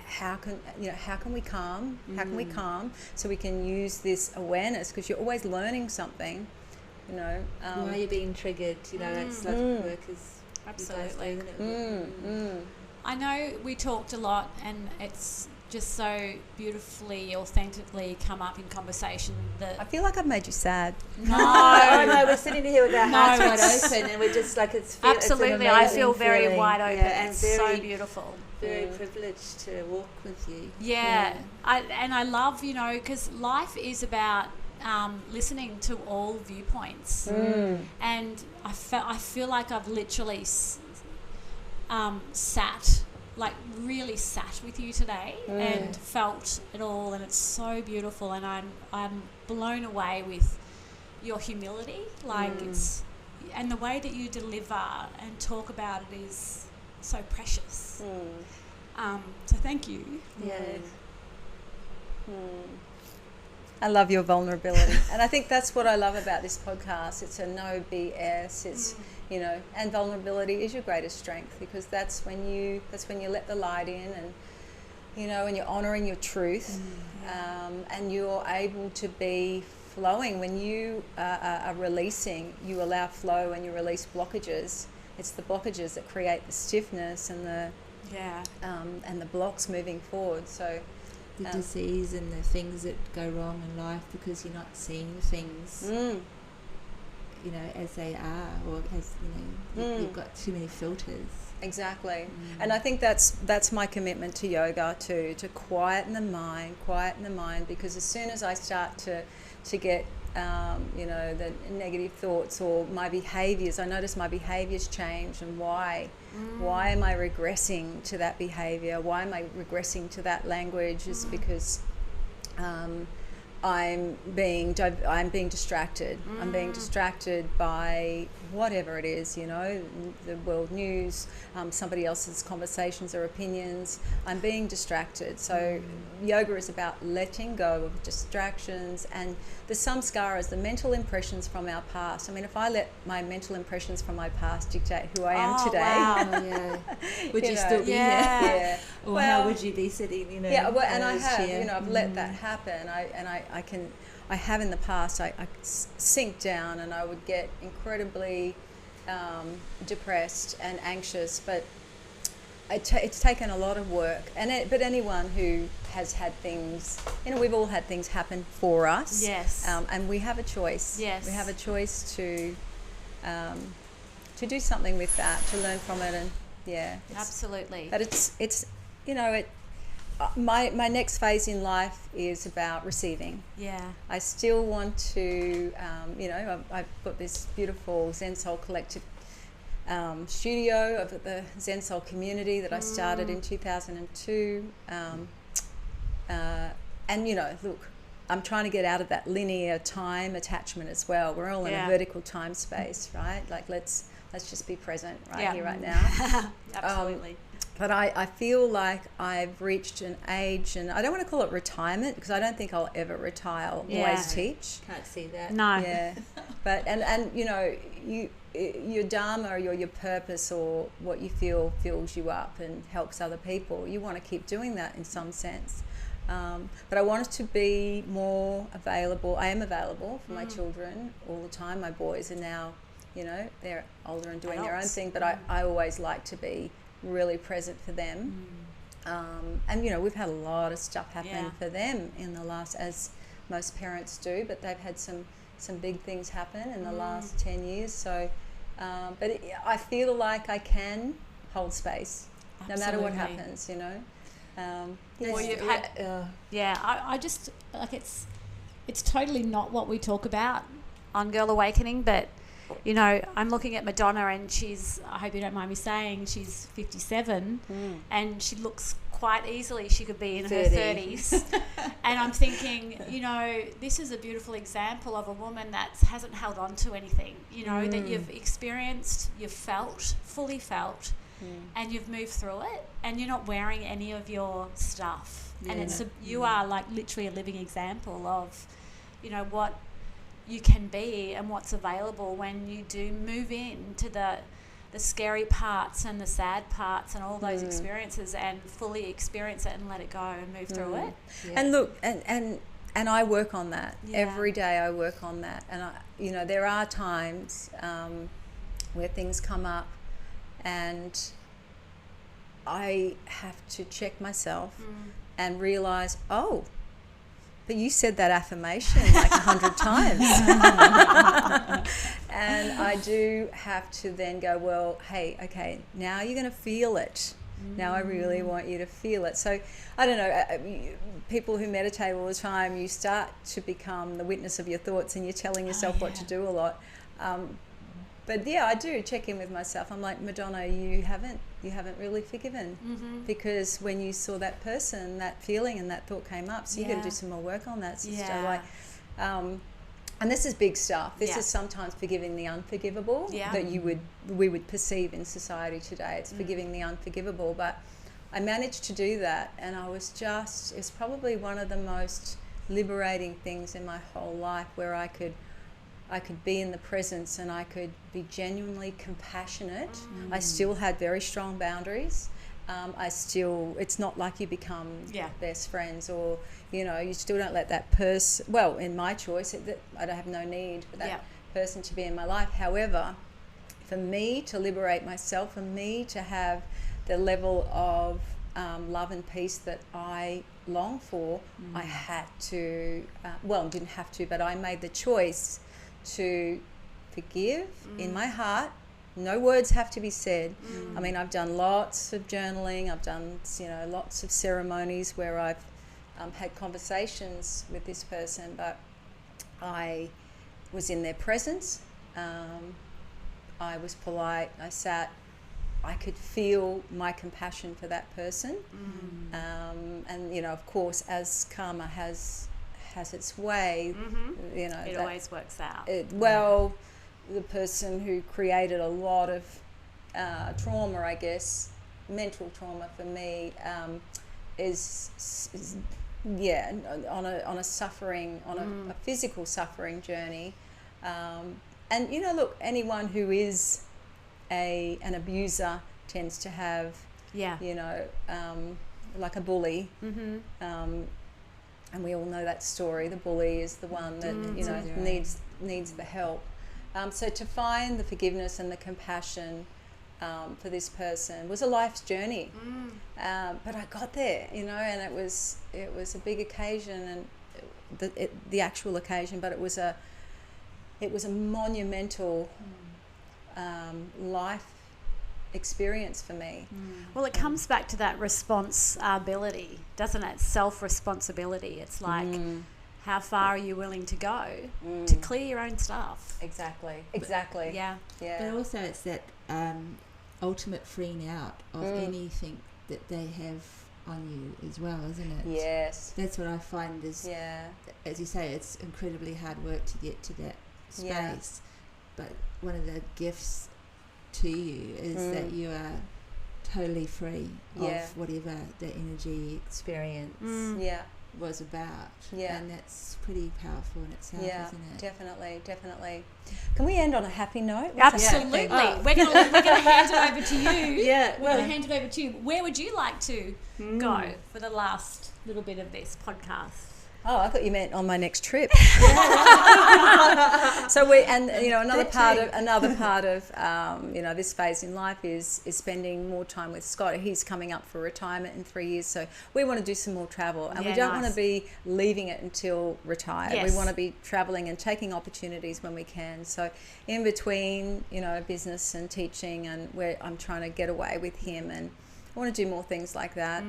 How can we calm? How can we calm so we can use this awareness, because you're always learning something. Why are you being triggered? That's like work is absolutely. I know we talked a lot, and it's just so beautifully, authentically come up in conversation that I feel like I've made you sad. no, no, we're sitting here with our hearts wide open, and we're just like absolutely. It's I feel very feeling. wide open. And it's very, so beautiful. Very privileged to walk with you. Yeah. I love because life is about listening to all viewpoints, and I feel like I've literally really sat with you today and felt it all, and it's so beautiful, and I'm blown away with your humility, it's, and the way that you deliver and talk about it is so precious. So thank you. I love your vulnerability, and I think that's what I love about this podcast. It's a no BS. It's and vulnerability is your greatest strength, because that's when you let the light in, and when you're honouring your truth, and you're able to be flowing. When you are releasing, you allow flow, and you release blockages. It's the blockages that create the stiffness and the blocks moving forward. So. The disease and the things that go wrong in life because you're not seeing things, as they are, or as you've got too many filters. Exactly, and I think that's my commitment to yoga too, to quieten the mind, because as soon as I start to get the negative thoughts or my behaviours, I notice my behaviours change, and why am I regressing to that behaviour? Why am I regressing to that language? Is because I'm being distracted. I'm being distracted by whatever it is, you know, the world news, somebody else's conversations or opinions. I'm being distracted. So yoga is about letting go of distractions and the samskaras, the mental impressions from our past. I mean, if I let my mental impressions from my past dictate who I am today, wow. Would you still be here? Yeah. Or how would you be sitting, you know? Yeah, well, and I have, chair? you know, I've let that happen. I have in the past, I sink down and I would get incredibly depressed and anxious, but it's taken a lot of work. But anyone who has had things, you know, we've all had things happen for us. Yes. And we have a choice. Yes. We have a choice to do something with that, to learn from it, and absolutely. But it's you know, my next phase in life is about receiving. Yeah. I still want to, you know, I've got this beautiful Zen Soul Collective studio. I've got the Zen Soul community that I started in 2002. And, you know, look, I'm trying to get out of that linear time attachment as well. We're all in a vertical time space, right? Like, let's just be present here, right now. Absolutely. But I feel like I've reached an age, and I don't want to call it retirement because I don't think I'll ever retire. I'll always teach. Can't see that. No. Yeah. But and you know, your dharma or your purpose or what you feel fills you up and helps other people. You want to keep doing that in some sense. But I wanted to be more available. I am available for my children all the time. My boys are now, you know, they're older and doing their own thing, but I always like to be really present for them. And, you know, we've had a lot of stuff happen for them in the last, as most parents do, but they've had some big things happen in the last 10 years. So, but I feel like I can hold space no matter what happens, you know. Well, you've had, I just, like, it's totally not what we talk about on Girl Awakening, but, you know, I'm looking at Madonna and she's, I hope you don't mind me saying, she's 57 and she looks quite easily, she could be in 30. her 30s. And I'm thinking, you know, this is a beautiful example of a woman that hasn't held on to anything, you know, that you've experienced, you've felt, fully felt, and you've moved through it, and you're not wearing any of your stuff. And it's you are like literally a living example of, you know, what you can be and what's available when you do move into the scary parts and the sad parts and all those experiences and fully experience it and let it go and move through it. And look, and I work on that every day. I work on that, and I, you know, there are times where things come up and I have to check myself and realize, oh, but you said that affirmation like 100 times. And I do have to then go, well, hey, okay, now you're going to feel it. Now I really want you to feel it. So, I don't know, people who meditate all the time, you start to become the witness of your thoughts and you're telling yourself what to do a lot. But yeah, I do check in with myself. I'm like, Madonna, you haven't really forgiven, because when you saw that person, that feeling and that thought came up. So you got to do some more work on that, sister. Like, and this is big stuff. This is sometimes forgiving the unforgivable that we would perceive in society today. It's forgiving the unforgivable. But I managed to do that, and it's probably one of the most liberating things in my whole life, where I could be in the presence and I could be genuinely compassionate. I still had very strong boundaries. It's not like you become best friends, or, you know, you still don't let that person, well, in my choice, I don't have no need for that person to be in my life. However, for me to liberate myself, for me to have the level of love and peace that I long for, I had to, didn't have to, but I made the choice to forgive in my heart. No words have to be said. I mean, I've done lots of journaling. I've done, you know, lots of ceremonies where I've had conversations with this person, but I was in their presence. I was polite. I sat. I could feel my compassion for that person. And, you know, of course, as karma has has its way, you know, it always works out. Well, the person who created a lot of trauma, I guess, mental trauma for me, is on a suffering, on a physical suffering journey. And, you know, look, anyone who is an abuser tends to have, you know, like a bully. And we all know that story. The bully is the one that, you know, needs the help. So to find the forgiveness and the compassion for this person was a life's journey. But I got there, you know, and it was a big occasion, and the actual occasion, but it was a monumental life experience for me. Well, it comes back to that responsibility, doesn't it? Self-responsibility. It's like, how far are you willing to go to clear your own stuff? Exactly. Yeah. But also it's that ultimate freeing out of anything that they have on you as well, isn't it? Yes. That's what I find is, as you say, it's incredibly hard work to get to that space. But one of the gifts to you is that you are totally free of whatever the energy experience was about. And that's pretty powerful in itself, isn't it? Definitely. Can we end on a happy note? Absolutely. We're going to hand it over to you. We're going to hand it over to you. Where would you like to go for the last little bit of this podcast? Oh, I thought you meant on my next trip. So another part of you know, this phase in life is spending more time with Scott. He's coming up for retirement in 3 years, so we want to do some more travel, and we don't want to be leaving it until retired. We want to be traveling and taking opportunities when we can. So in between, you know, business and teaching, and where I'm trying to get away with him, and I want to do more things like that.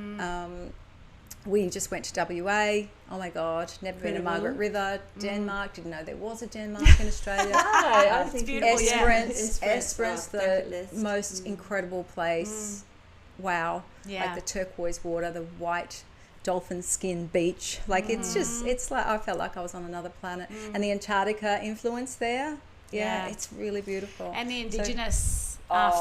We just went to WA. Oh my God, never been to Margaret River. Denmark, didn't know there was a Denmark in Australia. It's beautiful. Esperance, the most incredible place. Wow. Like the turquoise water, the white dolphin skin beach. Like it's like I felt like I was on another planet. And the Antarctica influence there. Yeah, it's really beautiful. And the Indigenous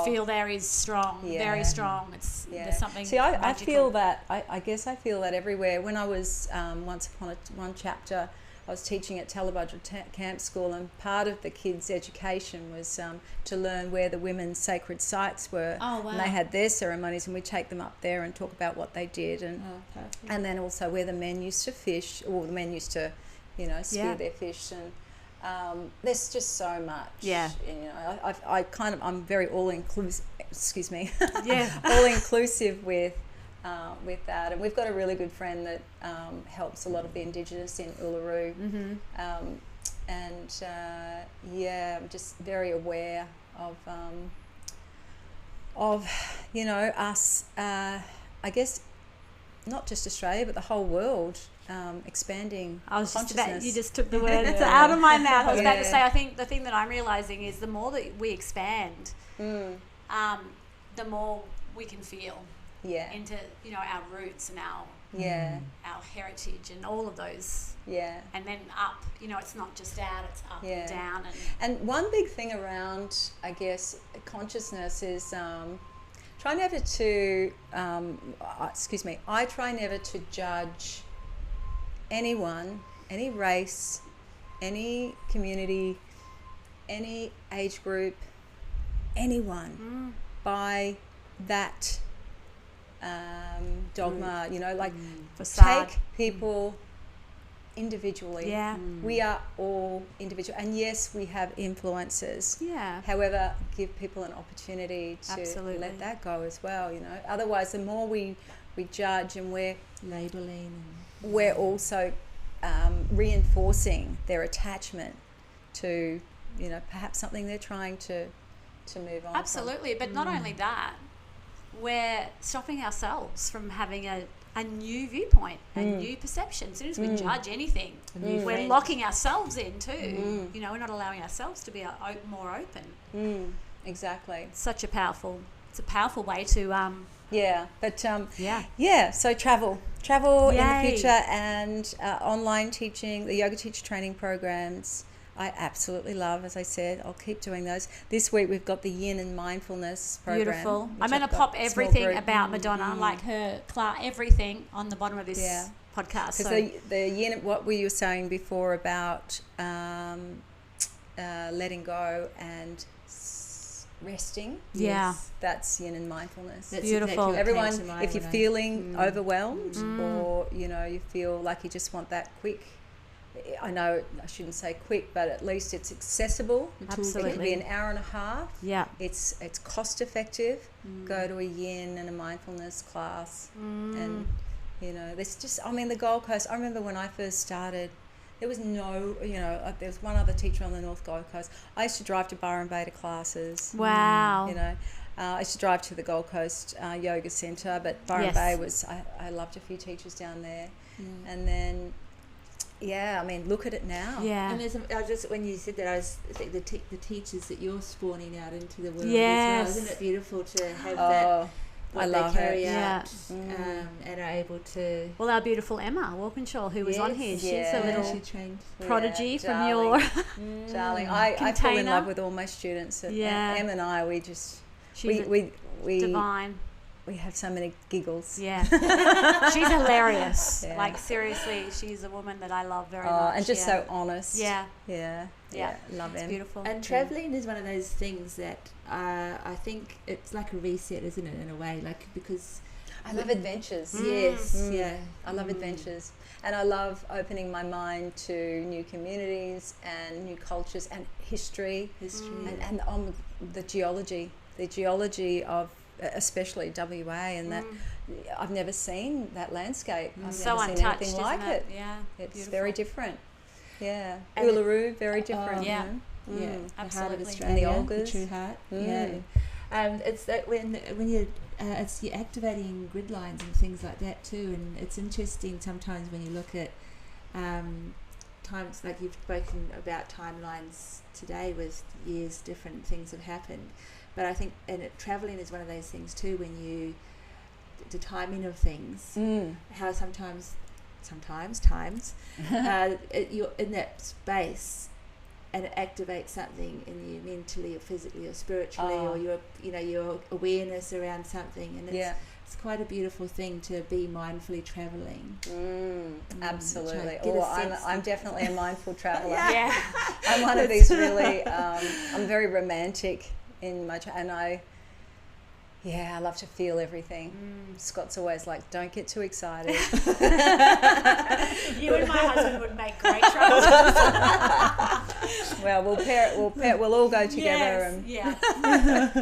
feel there is strong, very strong. There's something. See, I feel that. I guess I feel that everywhere. When I was once upon one chapter, I was teaching at Talabudra Camp School, and part of the kids' education was to learn where the women's sacred sites were. Oh, wow. And they had their ceremonies, and we take them up there and talk about what they did, and then also where the men used to fish, or the men used to, you know, spear their fish, and there's just so much. You know, I'm very all inclusive. Excuse me. All inclusive with that, and we've got a really good friend that helps a lot of the Indigenous in Uluru, and I'm just very aware of you know, us. I guess not just Australia, but the whole world. Expanding consciousness. You just took the words out of my mouth. I was about to say, I think the thing that I'm realising is the more that we expand, the more we can feel into, you know, our roots and our heritage and all of those. And then up, you know, it's not just out, it's up and down. And one big thing around, I guess, consciousness is try never to, I try never to judge anyone, any race, any community, any age group, anyone by that dogma, you know, like take people individually. We are all individual, and yes, we have influences. However, give people an opportunity to let that go as well, you know. Otherwise, the more we judge and we're labeling, we're also reinforcing their attachment to, you know, perhaps something they're trying to move on Absolutely, but not only that, we're stopping ourselves from having a new viewpoint, a new perception. As soon as we judge anything, we're locking ourselves in too. You know, we're not allowing ourselves to be more open. Exactly. Such a powerful it's a powerful way to so travel in the Yay. future, and online teaching, the yoga teacher training programs I absolutely love. As I said, I'll keep doing those. This week we've got the yin and mindfulness program. Beautiful. which I'm going to I've got pop a small everything group. about Madonna, like her class, everything on the bottom of this podcast. Because So the yin, what we were saying before about letting go and resting. Yeah. That's yin and mindfulness. That's Beautiful. exactly what Everyone, came to mind if you're when I- feeling overwhelmed or, you feel like you just want that quick, I know I shouldn't say quick, but at least it's accessible. Absolutely. It can be an hour and a half. yeah. It's cost effective. Go to a yin and a mindfulness class. And, there's just, the Gold Coast, I remember when I first started, there was no, there was one other teacher on the North Gold Coast. I used to drive to Byron Bay to classes. Wow. I used to drive to the Gold Coast Yoga Centre, but Byron Bay was, I loved a few teachers down there. And then, look at it now. Yeah. And when you said that, I was thinking the teachers that you're spawning out into the world Yes. as well. Isn't it beautiful to have that? What I love they carry it. out, and are able to. Well, our beautiful Emma Walkinshaw, who was on here, she's a little she trained. prodigy from darling. your Darling, I fall in container. love with all my students. And Em and I, we just she's we divine. we have so many giggles. Yeah. She's hilarious. Yeah. Like, seriously, she's a woman that I love very much. And just so honest. Yeah. Yeah. Love It's Em. beautiful. And travelling is one of those things that I think it's like a reset, isn't it, in a way? Like, because I love adventures. yes, yeah, I love adventures, and I love opening my mind to new communities and new cultures and history, and on the geology of especially WA, and that I've never seen that landscape. I've so never seen untouched, anything like isn't it. Yeah. It's Beautiful. very different. Yeah, And Uluru, very different. yeah. yeah, the heart of absolutely. Australia, And the the Olgas. true heart. Yeah, it's that when you're you're activating grid lines and things like that too, and it's interesting sometimes when you look at times, like you've spoken about timelines today with years different things have happened, but I think traveling is one of those things too, when the timing of things, how sometimes you're in that space and it activates something in you mentally or physically or spiritually, or your awareness around something, and it's quite a beautiful thing to be mindfully travelling. Absolutely. Get a I'm sense definitely a mindful traveller. Yeah. I'm one of these really, I'm very romantic in my, and I love to feel everything. Scott's always like, don't get too excited. You and my husband would make great trouble. Well, we'll all go together, and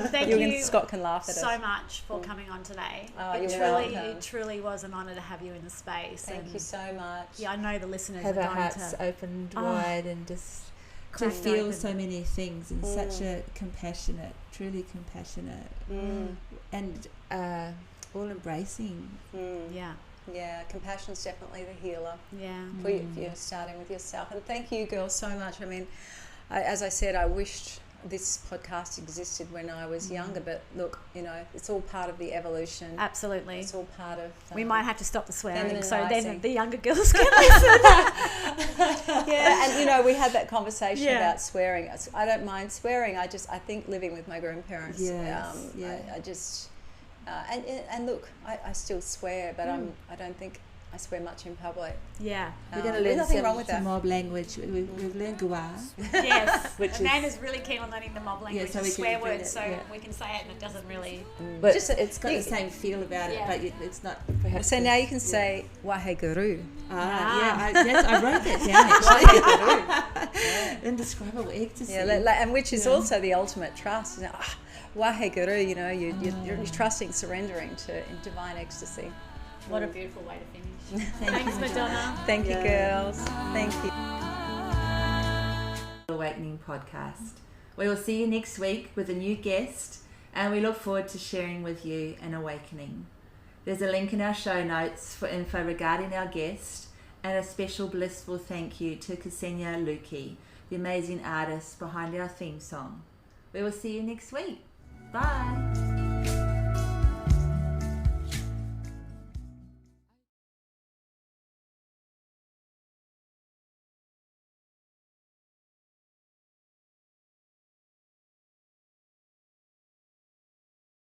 Thank you you and Scott can laugh at so us. much for coming on today. Oh, It you're truly, welcome. it truly was an honour to have you in the space. Thank you so much. Yeah, I know the listeners Have are our going hearts to opened wide and just to cracked feel open. so many things, and such a truly compassionate, and all embracing. Yeah, Compassion's definitely the healer. yeah. For you, starting with yourself. And thank you, girls, so much. I mean, as I said, I wished this podcast existed when I was younger, but look, it's all part of the evolution. Absolutely. It's all part of... We might have to stop the swearing, feminine so then rising. the younger girls can listen. Yeah, and we had that conversation Yeah. about swearing. I don't mind swearing. I think living with my grandparents, Yes, I just... and look, I still swear, but I don't think I swear much in public. Yeah. We're going to there's learn nothing wrong with some that. mob language. We've learned Gua. Yes. Which is- Amanda's really keen on learning the mob language, so the we can swear bring words, it, so yeah. we can say it and it doesn't really... But Just- it's got the same feel about Yeah. it, but it's not perhaps... So now you can say Waheguru. I wrote that down actually. Indescribable ecstasy. Yeah, and which is also the ultimate trust. Waheguru, you're trusting, surrendering to divine ecstasy. What a beautiful way to finish. Thank Thanks, you, Madonna. Thank you, girls. Thank you. Awakening podcast. We will see you next week with a new guest, and we look forward to sharing with you an awakening. There's a link in our show notes for info regarding our guest, and a special blissful thank you to Ksenia Luki, the amazing artist behind our theme song. We will see you next week. Bye.